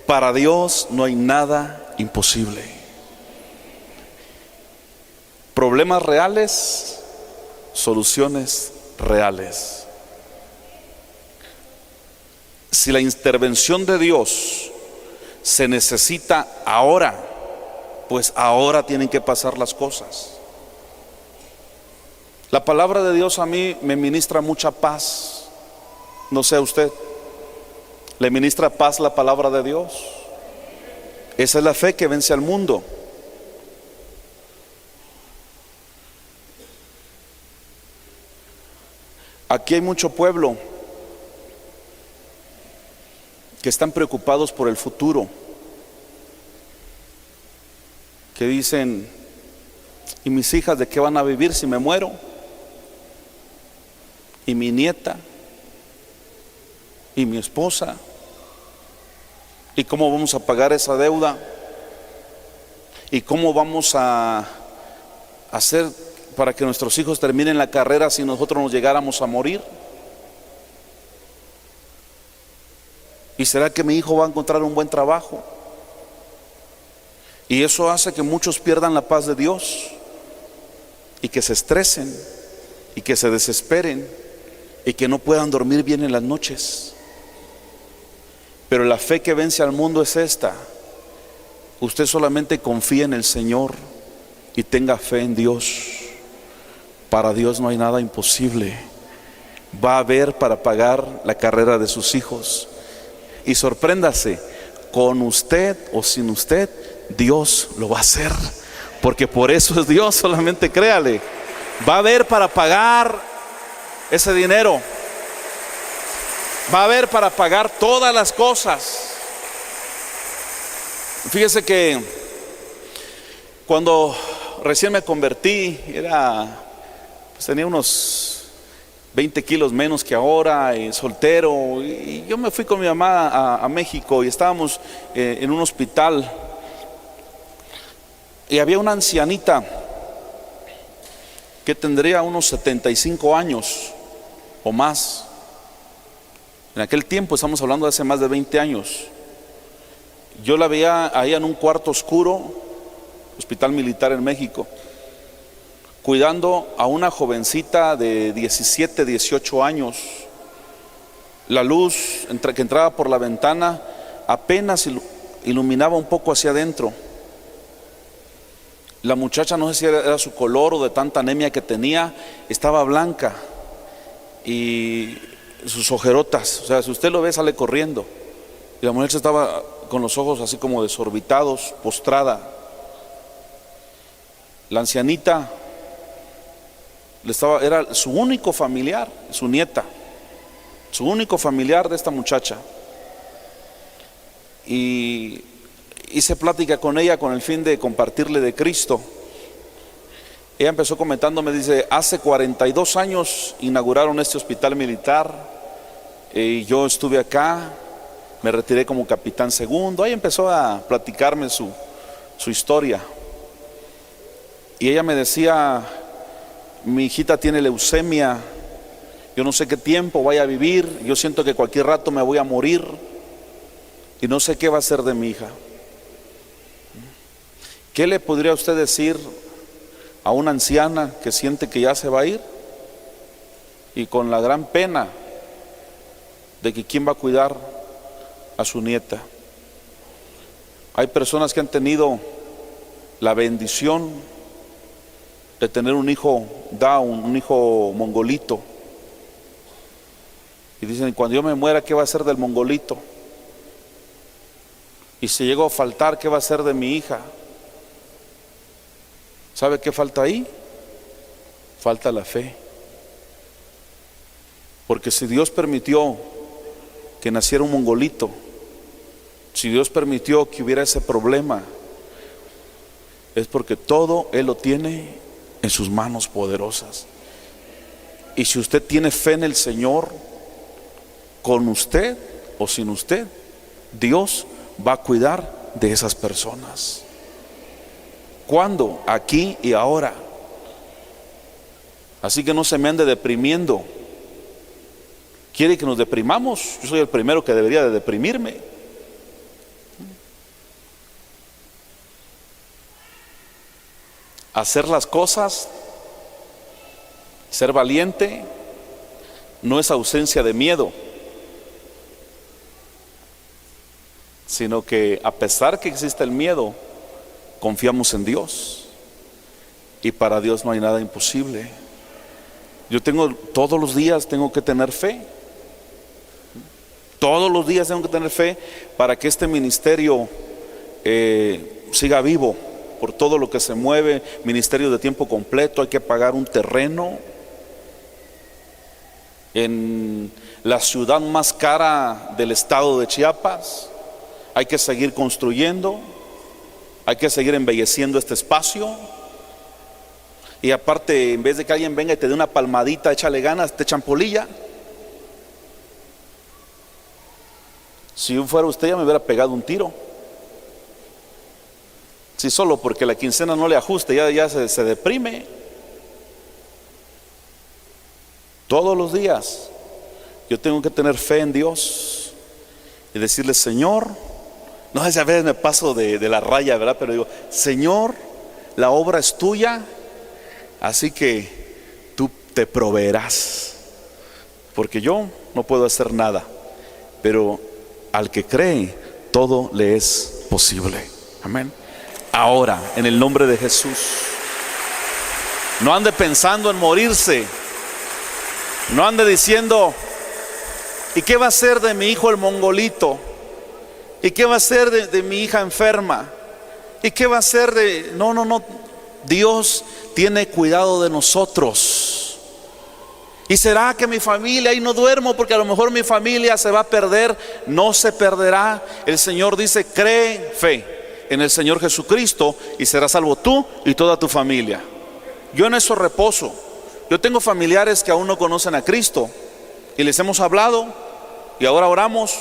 A: Para Dios no hay nada imposible. Problemas reales, soluciones reales. Si la intervención de Dios se necesita ahora, pues ahora tienen que pasar las cosas. La palabra de Dios a mí me ministra mucha paz. No sé a usted, ¿le ministra paz la palabra de Dios? Esa es la fe que vence al mundo. Aquí hay mucho pueblo que están preocupados por el futuro, que dicen, ¿y mis hijas de qué van a vivir si me muero? ¿Y mi nieta? ¿Y mi esposa? ¿Y cómo vamos a pagar esa deuda? ¿Y cómo vamos a hacer para que nuestros hijos terminen la carrera si nosotros nos llegáramos a morir? ¿Y será que mi hijo va a encontrar un buen trabajo? Y eso hace que muchos pierdan la paz de Dios, y que se estresen, y que se desesperen, y que no puedan dormir bien en las noches. Pero la fe que vence al mundo es esta: usted solamente confía en el Señor y tenga fe en Dios. Para Dios no hay nada imposible. Va a haber para pagar la carrera de sus hijos. Y sorpréndase, con usted o sin usted, Dios lo va a hacer, porque por eso es Dios. Solamente créale, va a haber para pagar ese dinero. Va a haber para pagar todas las cosas. Fíjese que cuando recién me convertí, tenía unos 20 kilos menos que ahora, soltero, y yo me fui con mi mamá a México y estábamos en un hospital y había una ancianita que tendría unos 75 años o más. En aquel tiempo, estamos hablando de hace más de 20 años. Yo la veía ahí en un cuarto oscuro, hospital militar en México, cuidando a una jovencita de 17, 18 años. La luz que entraba por la ventana apenas iluminaba un poco hacia adentro. La muchacha, no sé si era su color o de tanta anemia que tenía, estaba blanca y sus ojerotas, o sea, si usted lo ve sale corriendo. Y la mujer estaba con los ojos así como desorbitados, postrada. La ancianita era su único familiar, su nieta, su único familiar de esta muchacha. Y hice plática con ella con el fin de compartirle de Cristo. Ella empezó comentándome, dice, hace 42 años inauguraron este hospital militar y yo estuve acá, me retiré como capitán segundo. Ahí empezó a platicarme su historia. Y ella me decía, mi hijita tiene leucemia, yo no sé qué tiempo vaya a vivir, yo siento que cualquier rato me voy a morir y no sé qué va a ser de mi hija. ¿Qué le podría usted decir a una anciana que siente que ya se va a ir y con la gran pena de que quién va a cuidar a su nieta? Hay personas que han tenido la bendición de tener un hijo Down, un hijo mongolito, y dicen, cuando yo me muera, ¿qué va a ser del mongolito? Y si llego a faltar, ¿qué va a ser de mi hija? ¿Sabe qué falta ahí? Falta la fe. Porque si Dios permitió que naciera un mongolito, si Dios permitió que hubiera ese problema, es porque todo Él lo tiene en sus manos poderosas. Y si usted tiene fe en el Señor, con usted o sin usted, Dios va a cuidar de esas personas. ¿Cuándo? Aquí y ahora. Así que no se me ande deprimiendo. ¿Quiere que nos deprimamos? Yo soy el primero que debería de deprimirme. Hacer las cosas, ser valiente, no es ausencia de miedo, sino que a pesar que existe el miedo, confiamos en Dios, y para Dios no hay nada imposible. Todos los días tengo que tener fe. Todos los días tengo que tener fe para que este ministerio siga vivo. Por todo lo que se mueve, ministerio de tiempo completo, hay que pagar un terreno en la ciudad más cara del estado de Chiapas. Hay que seguir construyendo, hay que seguir embelleciendo este espacio. Y aparte, en vez de que alguien venga y te dé una palmadita, échale ganas, te echan polilla. Si yo fuera usted, ya me hubiera pegado un tiro. Si solo porque la quincena no le ajuste, ya se deprime. Todos los días yo tengo que tener fe en Dios y decirle, Señor, no sé si a veces me paso de la raya, ¿verdad? Pero digo, Señor, la obra es tuya, así que tú te proveerás, porque yo no puedo hacer nada, pero al que cree, todo le es posible. Amén. Ahora, en el nombre de Jesús, no ande pensando en morirse. No ande diciendo, ¿y qué va a ser de mi hijo el mongolito? ¿Y qué va a ser de mi hija enferma? ¿Y qué va a ser de...? No. Dios tiene cuidado de nosotros. ¿Y será que mi familia, y no duermo porque a lo mejor mi familia se va a perder? No se perderá. El Señor dice: cree, fe en el Señor Jesucristo y serás salvo tú y toda tu familia. Yo en eso reposo. Yo tengo familiares que aún no conocen a Cristo y les hemos hablado y ahora oramos.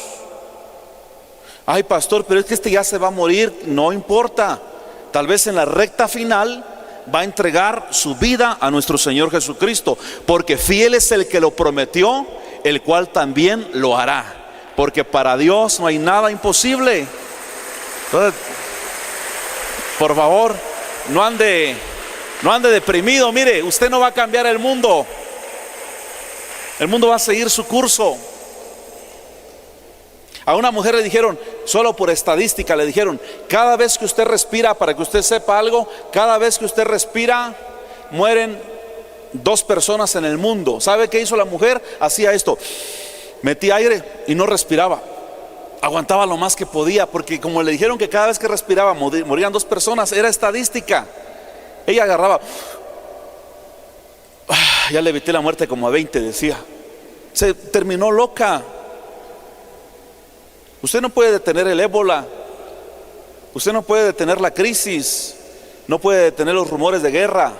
A: Ay, pastor, pero es que este ya se va a morir. No importa, tal vez en la recta final va a entregar su vida a nuestro Señor Jesucristo, porque fiel es el que lo prometió, el cual también lo hará, porque para Dios no hay nada imposible. Entonces, por favor, no ande deprimido. Mire, usted no va a cambiar el mundo va a seguir su curso. A una mujer le dijeron, solo por estadística le dijeron: cada vez que usted respira, para que usted sepa algo, cada vez que usted respira, mueren 2 personas en el mundo. ¿Sabe qué hizo la mujer? Hacía esto: metía aire y no respiraba, aguantaba lo más que podía, porque como le dijeron que cada vez que respiraba morían 2 personas, era estadística. Ella agarraba, ya le evité la muerte como a 20, decía. Se terminó loca. Usted no puede detener el ébola, usted no puede detener la crisis, no puede detener los rumores de guerra,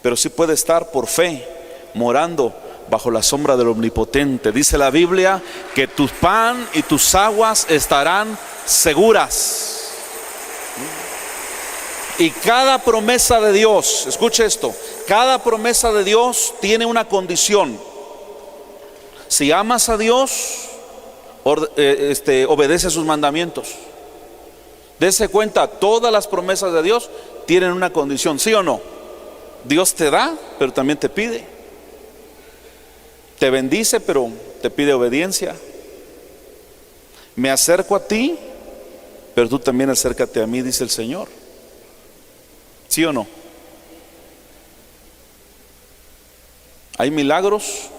A: pero sí puede estar por fe morando bajo la sombra del Omnipotente. Dice la Biblia que tu pan y tus aguas estarán seguras. Y cada promesa de Dios, escuche esto, cada promesa de Dios tiene una condición. Si amas a Dios, obedece sus mandamientos. Dese cuenta, todas las promesas de Dios tienen una condición, ¿sí o no? Dios te da, pero también te pide. Te bendice, pero te pide obediencia. Me acerco a ti, pero tú también acércate a mí, dice el Señor. ¿Sí o no? Hay milagros.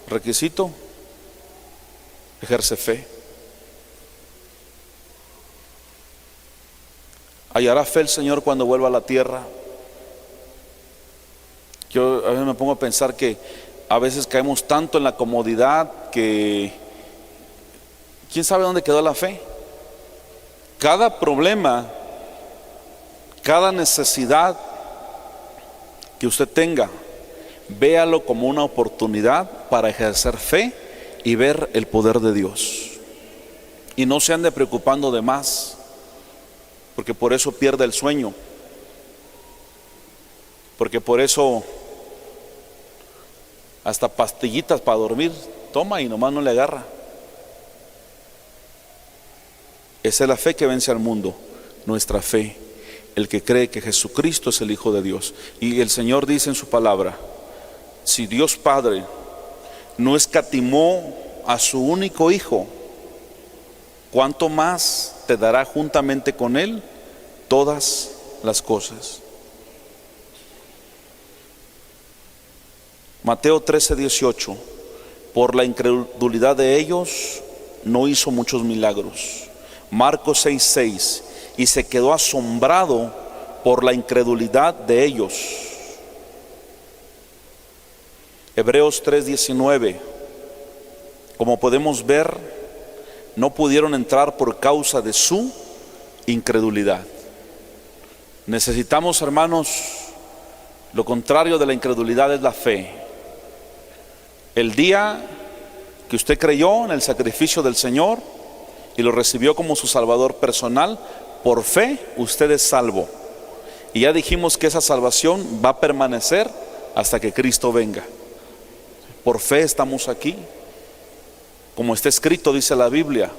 A: Requisito: ejerce fe. Hallará fe el Señor cuando vuelva a la tierra. Yo a veces me pongo a pensar que a veces caemos tanto en la comodidad que ¿quién sabe dónde quedó la fe? Cada problema, cada necesidad que usted tenga, véalo como una oportunidad para ejercer fe y ver el poder de Dios. Y no se ande preocupando de más, porque por eso pierde el sueño, porque por eso hasta pastillitas para dormir toma y nomás no le agarra. Esa es la fe que vence al mundo, nuestra fe, el que cree que Jesucristo es el Hijo de Dios. Y el Señor dice en su palabra: si Dios Padre no escatimó a su único Hijo, ¿cuánto más te dará juntamente con Él todas las cosas? Mateo 13:18: por la incredulidad de ellos no hizo muchos milagros. Marcos 6:6: y se quedó asombrado por la incredulidad de ellos. Hebreos 3:19: como podemos ver, no pudieron entrar por causa de su incredulidad. Necesitamos, hermanos, lo contrario de la incredulidad es la fe. El día que usted creyó en el sacrificio del Señor y lo recibió como su Salvador personal, por fe usted es salvo. Y ya dijimos que esa salvación va a permanecer hasta que Cristo venga. Por fe estamos aquí. Como está escrito, dice la Biblia: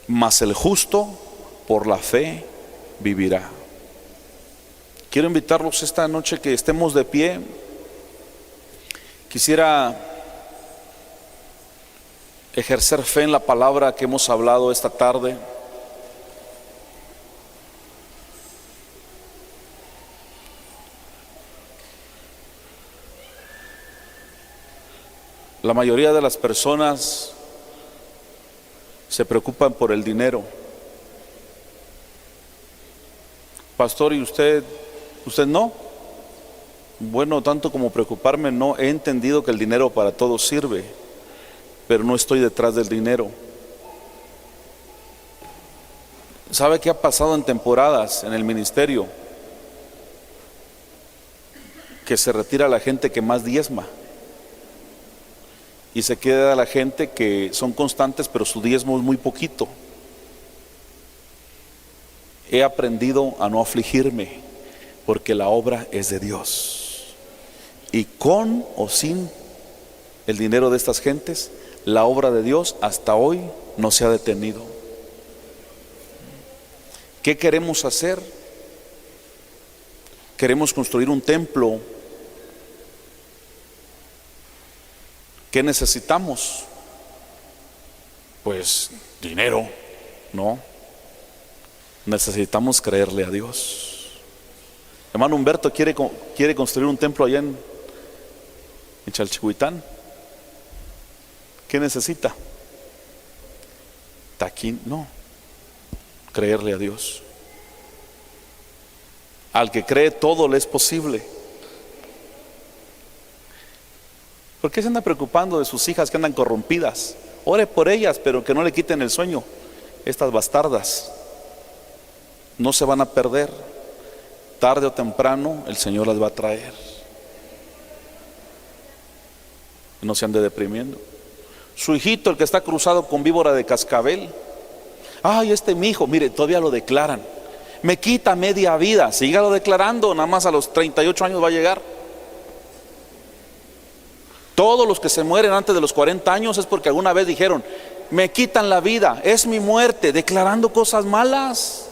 A: mas el justo por la fe vivirá. Quiero invitarlos esta noche que estemos de pie. Quisiera ejercer fe en la palabra que hemos hablado esta tarde. La mayoría de las personas se preocupan por el dinero. Pastor, ¿y usted no? Bueno, tanto como preocuparme, no, he entendido que el dinero para todo sirve, pero no estoy detrás del dinero. ¿Sabe qué ha pasado en temporadas en el ministerio? Que se retira la gente que más diezma y se queda la gente que son constantes, pero su diezmo es muy poquito. He aprendido a no afligirme, porque la obra es de Dios, y con o sin el dinero de estas gentes, la obra de Dios hasta hoy no se ha detenido. ¿Qué queremos hacer? Queremos construir un templo. ¿Qué necesitamos? Pues dinero, ¿no? Necesitamos creerle a Dios. Hermano Humberto quiere construir un templo allá en Chalchihuitán. ¿Qué necesita? Taquín, no. Creerle a Dios. Al que cree todo le es posible. ¿Por qué se anda preocupando de sus hijas que andan corrompidas? Ore por ellas, pero que no le quiten el sueño. Estas bastardas no se van a perder. Tarde o temprano el Señor las va a traer. No se ande deprimiendo. Su hijito, el que está cruzado con víbora de cascabel. Ay, mi hijo, mire, todavía lo declaran. Me quita media vida. Sígalo declarando, nada más a los 38 años va a llegar. Todos los que se mueren antes de los 40 años es porque alguna vez dijeron: me quitan la vida, es mi muerte, declarando cosas malas.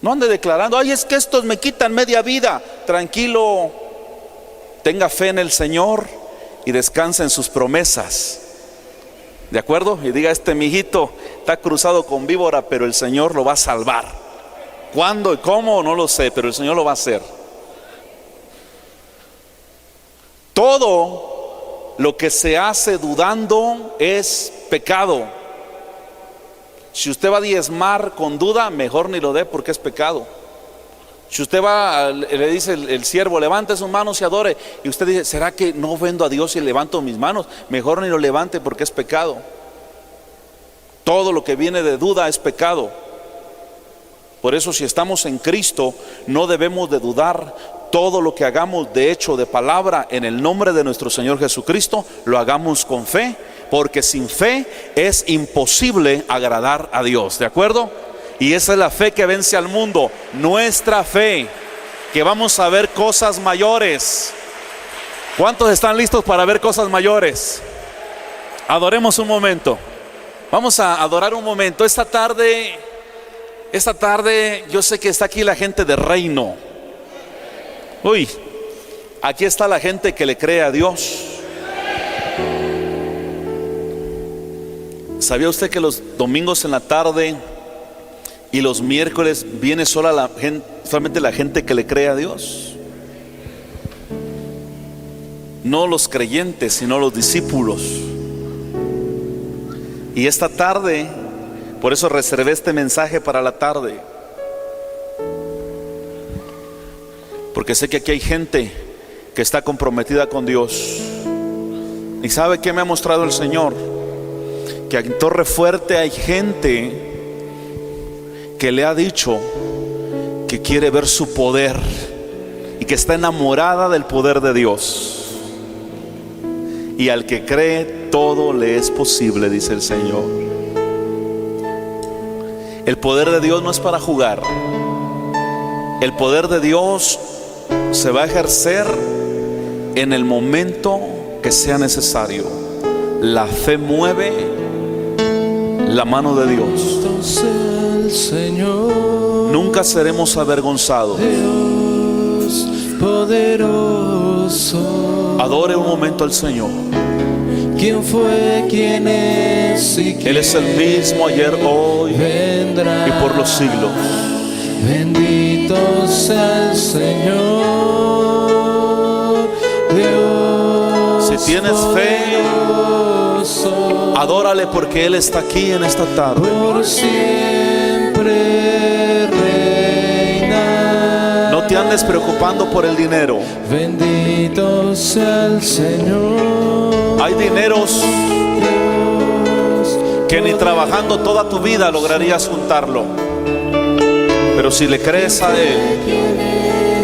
A: No ande declarando: ay, es que estos me quitan media vida. Tranquilo, tenga fe en el Señor y descansa en sus promesas. ¿De acuerdo? Y diga: mi hijito está cruzado con víbora, pero el Señor lo va a salvar. ¿Cuándo y cómo? No lo sé, pero el Señor lo va a hacer. Todo lo que se hace dudando es pecado. Si usted va a diezmar con duda, mejor ni lo dé, porque es pecado. Si usted va, le dice el siervo: levante sus manos y adore, y usted dice: ¿será que no vendo a Dios y levanto mis manos? Mejor ni lo levante, porque es pecado. Todo lo que viene de duda es pecado. Por eso, si estamos en Cristo, no debemos de dudar. Todo lo que hagamos de hecho, de palabra, en el nombre de nuestro Señor Jesucristo, lo hagamos con fe, porque sin fe es imposible agradar a Dios. ¿De acuerdo? Y esa es la fe que vence al mundo. Nuestra fe, que vamos a ver cosas mayores. ¿Cuántos están listos para ver cosas mayores? Adoremos un momento. Vamos a adorar un momento. Esta tarde yo sé que está aquí la gente de Reino. Uy, aquí está la gente que le cree a Dios. ¿Sabía usted que los domingos en la tarde y los miércoles viene solamente la gente que le cree a Dios? No los creyentes, sino los discípulos. Y esta tarde, por eso reservé este mensaje para la tarde, porque sé que aquí hay gente que está comprometida con Dios. ¿Y sabe qué me ha mostrado el Señor? Que en Torre Fuerte hay gente que le ha dicho que quiere ver su poder y que está enamorada del poder de Dios. Y al que cree, todo le es posible, dice el Señor. El poder de Dios no es para jugar. El poder de Dios se va a ejercer en el momento que sea necesario. La fe mueve la mano de Dios. Nunca seremos avergonzados.
B: Dios poderoso.
A: Adore un momento al Señor.
B: ¿Quién fue, quién es y quién
A: Él es el mismo ayer, hoy
B: vendrá?
A: y por los siglos.
B: Bendito sea el Señor Dios.
A: Si tienes fe,
B: poderoso,
A: adórale, porque Él está aquí en esta tarde.
B: por siempre reina.
A: No te andes sigues preocupando por el dinero.
B: Bendito sea el Señor.
A: Hay dineros que ni trabajando toda tu vida lograrías juntarlo. Pero si le crees a Él,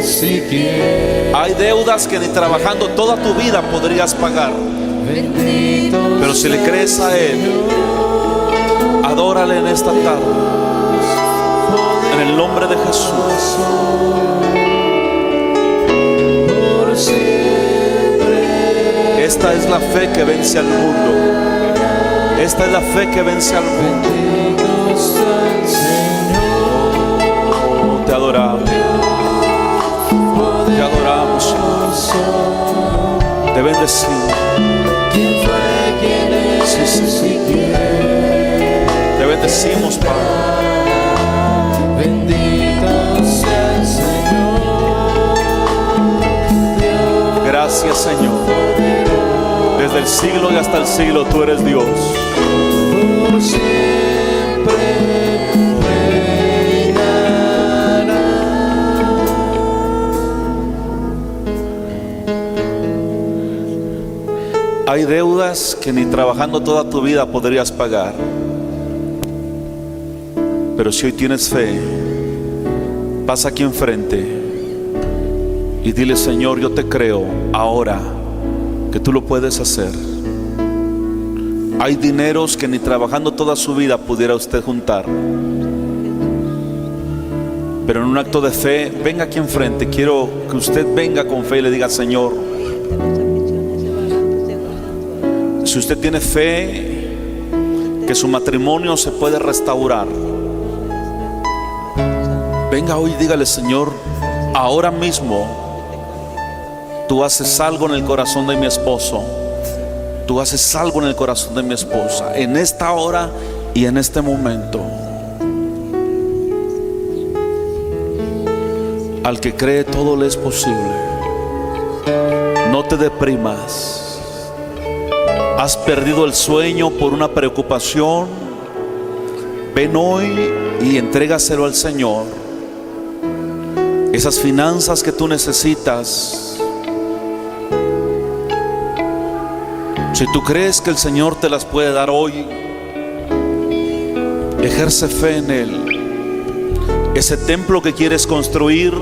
B: Si quieres,
A: hay deudas que ni trabajando toda tu vida podrías pagar.
B: bendito
A: Pero si le crees a Él, adórale en esta tarde, en el nombre de Jesús.
B: por siempre.
A: Esta es la fe que vence al mundo. Esta es la fe que vence al mundo.
B: Bendito sea el Señor.
A: Te adoramos, te adoramos, te bendecimos.
B: ¿Quién fue? ¿Quién es?
A: Sí, sí, sí.
B: Si quieres,
A: Te bendecimos, Padre.
B: bendito sea el Señor. Dios
A: Gracias, Señor. Desde el siglo y hasta el siglo tú eres Dios.
B: por siempre reinará.
A: Hay deudas que ni trabajando toda tu vida podrías pagar. Pero si hoy tienes fe, pasa aquí enfrente y dile: Señor, yo te creo ahora que tú lo puedes hacer. Hay dineros que ni trabajando toda su vida pudiera usted juntar. Pero en un acto de fe, venga aquí enfrente. Quiero que usted venga con fe y le diga: Señor, si usted tiene fe que su matrimonio se puede restaurar, venga hoy y dígale: Señor, ahora mismo tú haces algo en el corazón de mi esposo. Tú haces algo en el corazón de mi esposa, en esta hora y en este momento. Al que cree todo le es posible. No te deprimas. Has perdido el sueño por una preocupación. Ven hoy y entrégaselo al Señor. Esas finanzas que tú necesitas, si tú crees que el Señor te las puede dar hoy, ejerce fe en Él. Ese templo que quieres construir,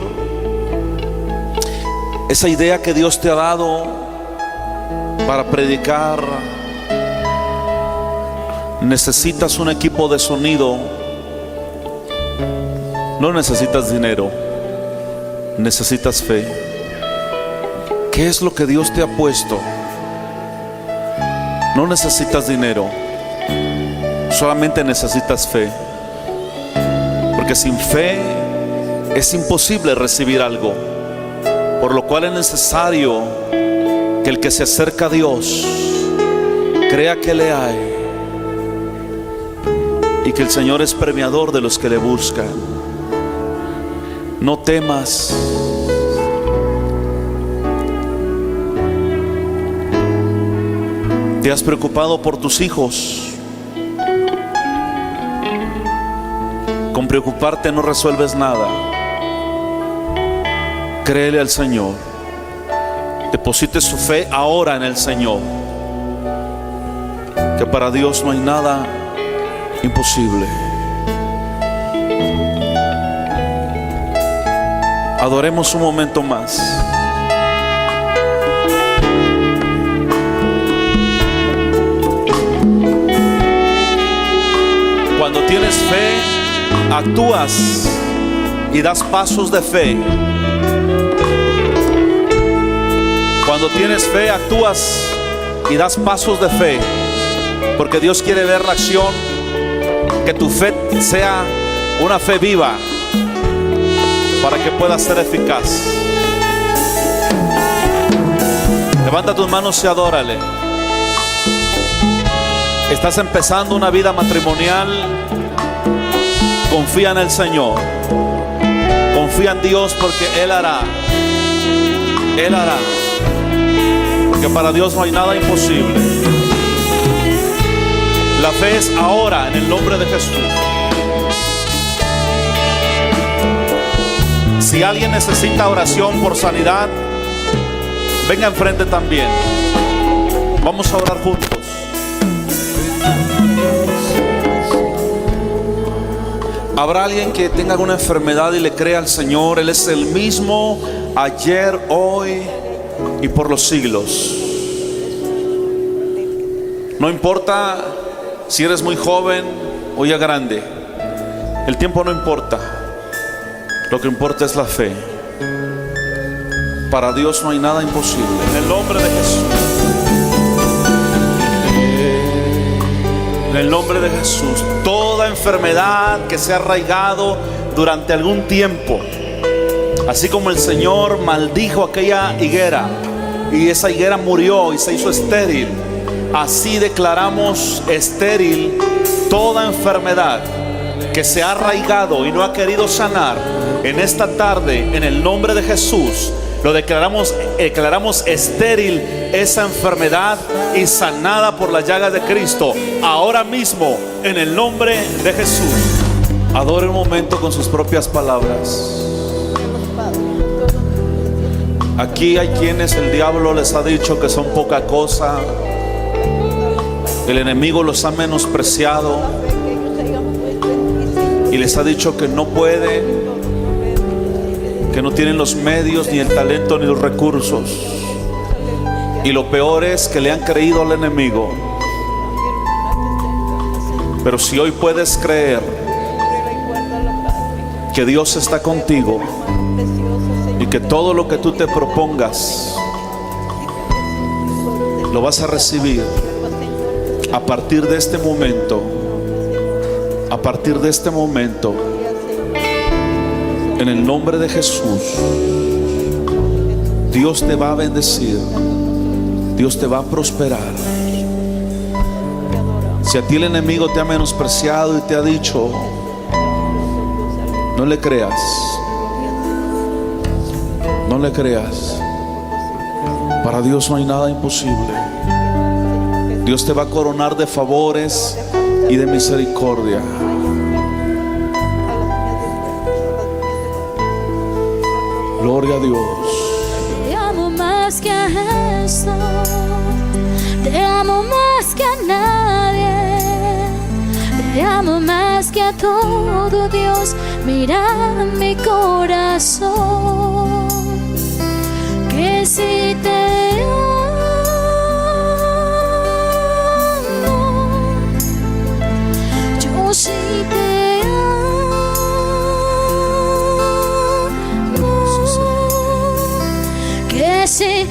A: esa idea que Dios te ha dado para predicar, necesitas un equipo de sonido. No necesitas dinero, necesitas fe. ¿Qué es lo que Dios te ha puesto? No necesitas dinero, solamente necesitas fe. Porque sin fe es imposible recibir algo. Por lo cual es necesario que el que se acerca a Dios crea que le hay y que el Señor es premiador de los que le buscan. No temas. ¿Te has preocupado por tus hijos? Con preocuparte no resuelves nada. Créele al Señor. Deposite su fe ahora en el Señor, que para Dios no hay nada imposible. Adoremos un momento más. Cuando tienes fe, actúas y das pasos de fe. Cuando tienes fe, actúas y das pasos de fe, porque Dios quiere ver la acción, que tu fe sea una fe viva para que pueda ser eficaz. Levanta tus manos y adórale. Estás empezando una vida matrimonial. Confía en el Señor. Confía en Dios, porque Él hará. Él hará. Porque para Dios no hay nada imposible. La fe es ahora, en el nombre de Jesús. Si alguien necesita oración por sanidad, venga enfrente también. Vamos a orar juntos. ¿Habrá alguien que tenga alguna enfermedad y le crea al Señor? Él es el mismo ayer, hoy y por los siglos. No importa si eres muy joven o ya grande, el tiempo no importa. Lo que importa es la fe. Para Dios no hay nada imposible. En el nombre de Jesús. En el nombre de Jesús, toda enfermedad que se ha arraigado durante algún tiempo, así como el Señor maldijo aquella higuera y esa higuera murió y se hizo estéril, así declaramos estéril toda enfermedad que se ha arraigado y no ha querido sanar. En esta tarde, en el nombre de Jesús, lo declaramos estéril esa enfermedad y sanada por las llagas de Cristo. Ahora mismo, en el nombre de Jesús. Adore un momento con sus propias palabras. Aquí hay quienes el diablo les ha dicho que son poca cosa. El enemigo los ha menospreciado y les ha dicho que no pueden, que no tienen los medios, ni el talento, ni los recursos. Y lo peor es que le han creído al enemigo. Pero si hoy puedes creer que Dios está contigo y que todo lo que tú te propongas lo vas a recibir a partir de este momento, a partir de este momento, en el nombre de Jesús, Dios te va a bendecir, Dios te va a prosperar. Si a ti el enemigo te ha menospreciado y te ha dicho, no le creas, no le creas. Para Dios no hay nada imposible. Dios te va a coronar de favores y de misericordia. Gloria a Dios.
C: Te amo más que a esto, te amo más que a nadie, te amo más que a todo. Dios, mira mi corazón, que si te amo, yo sí te amo, que si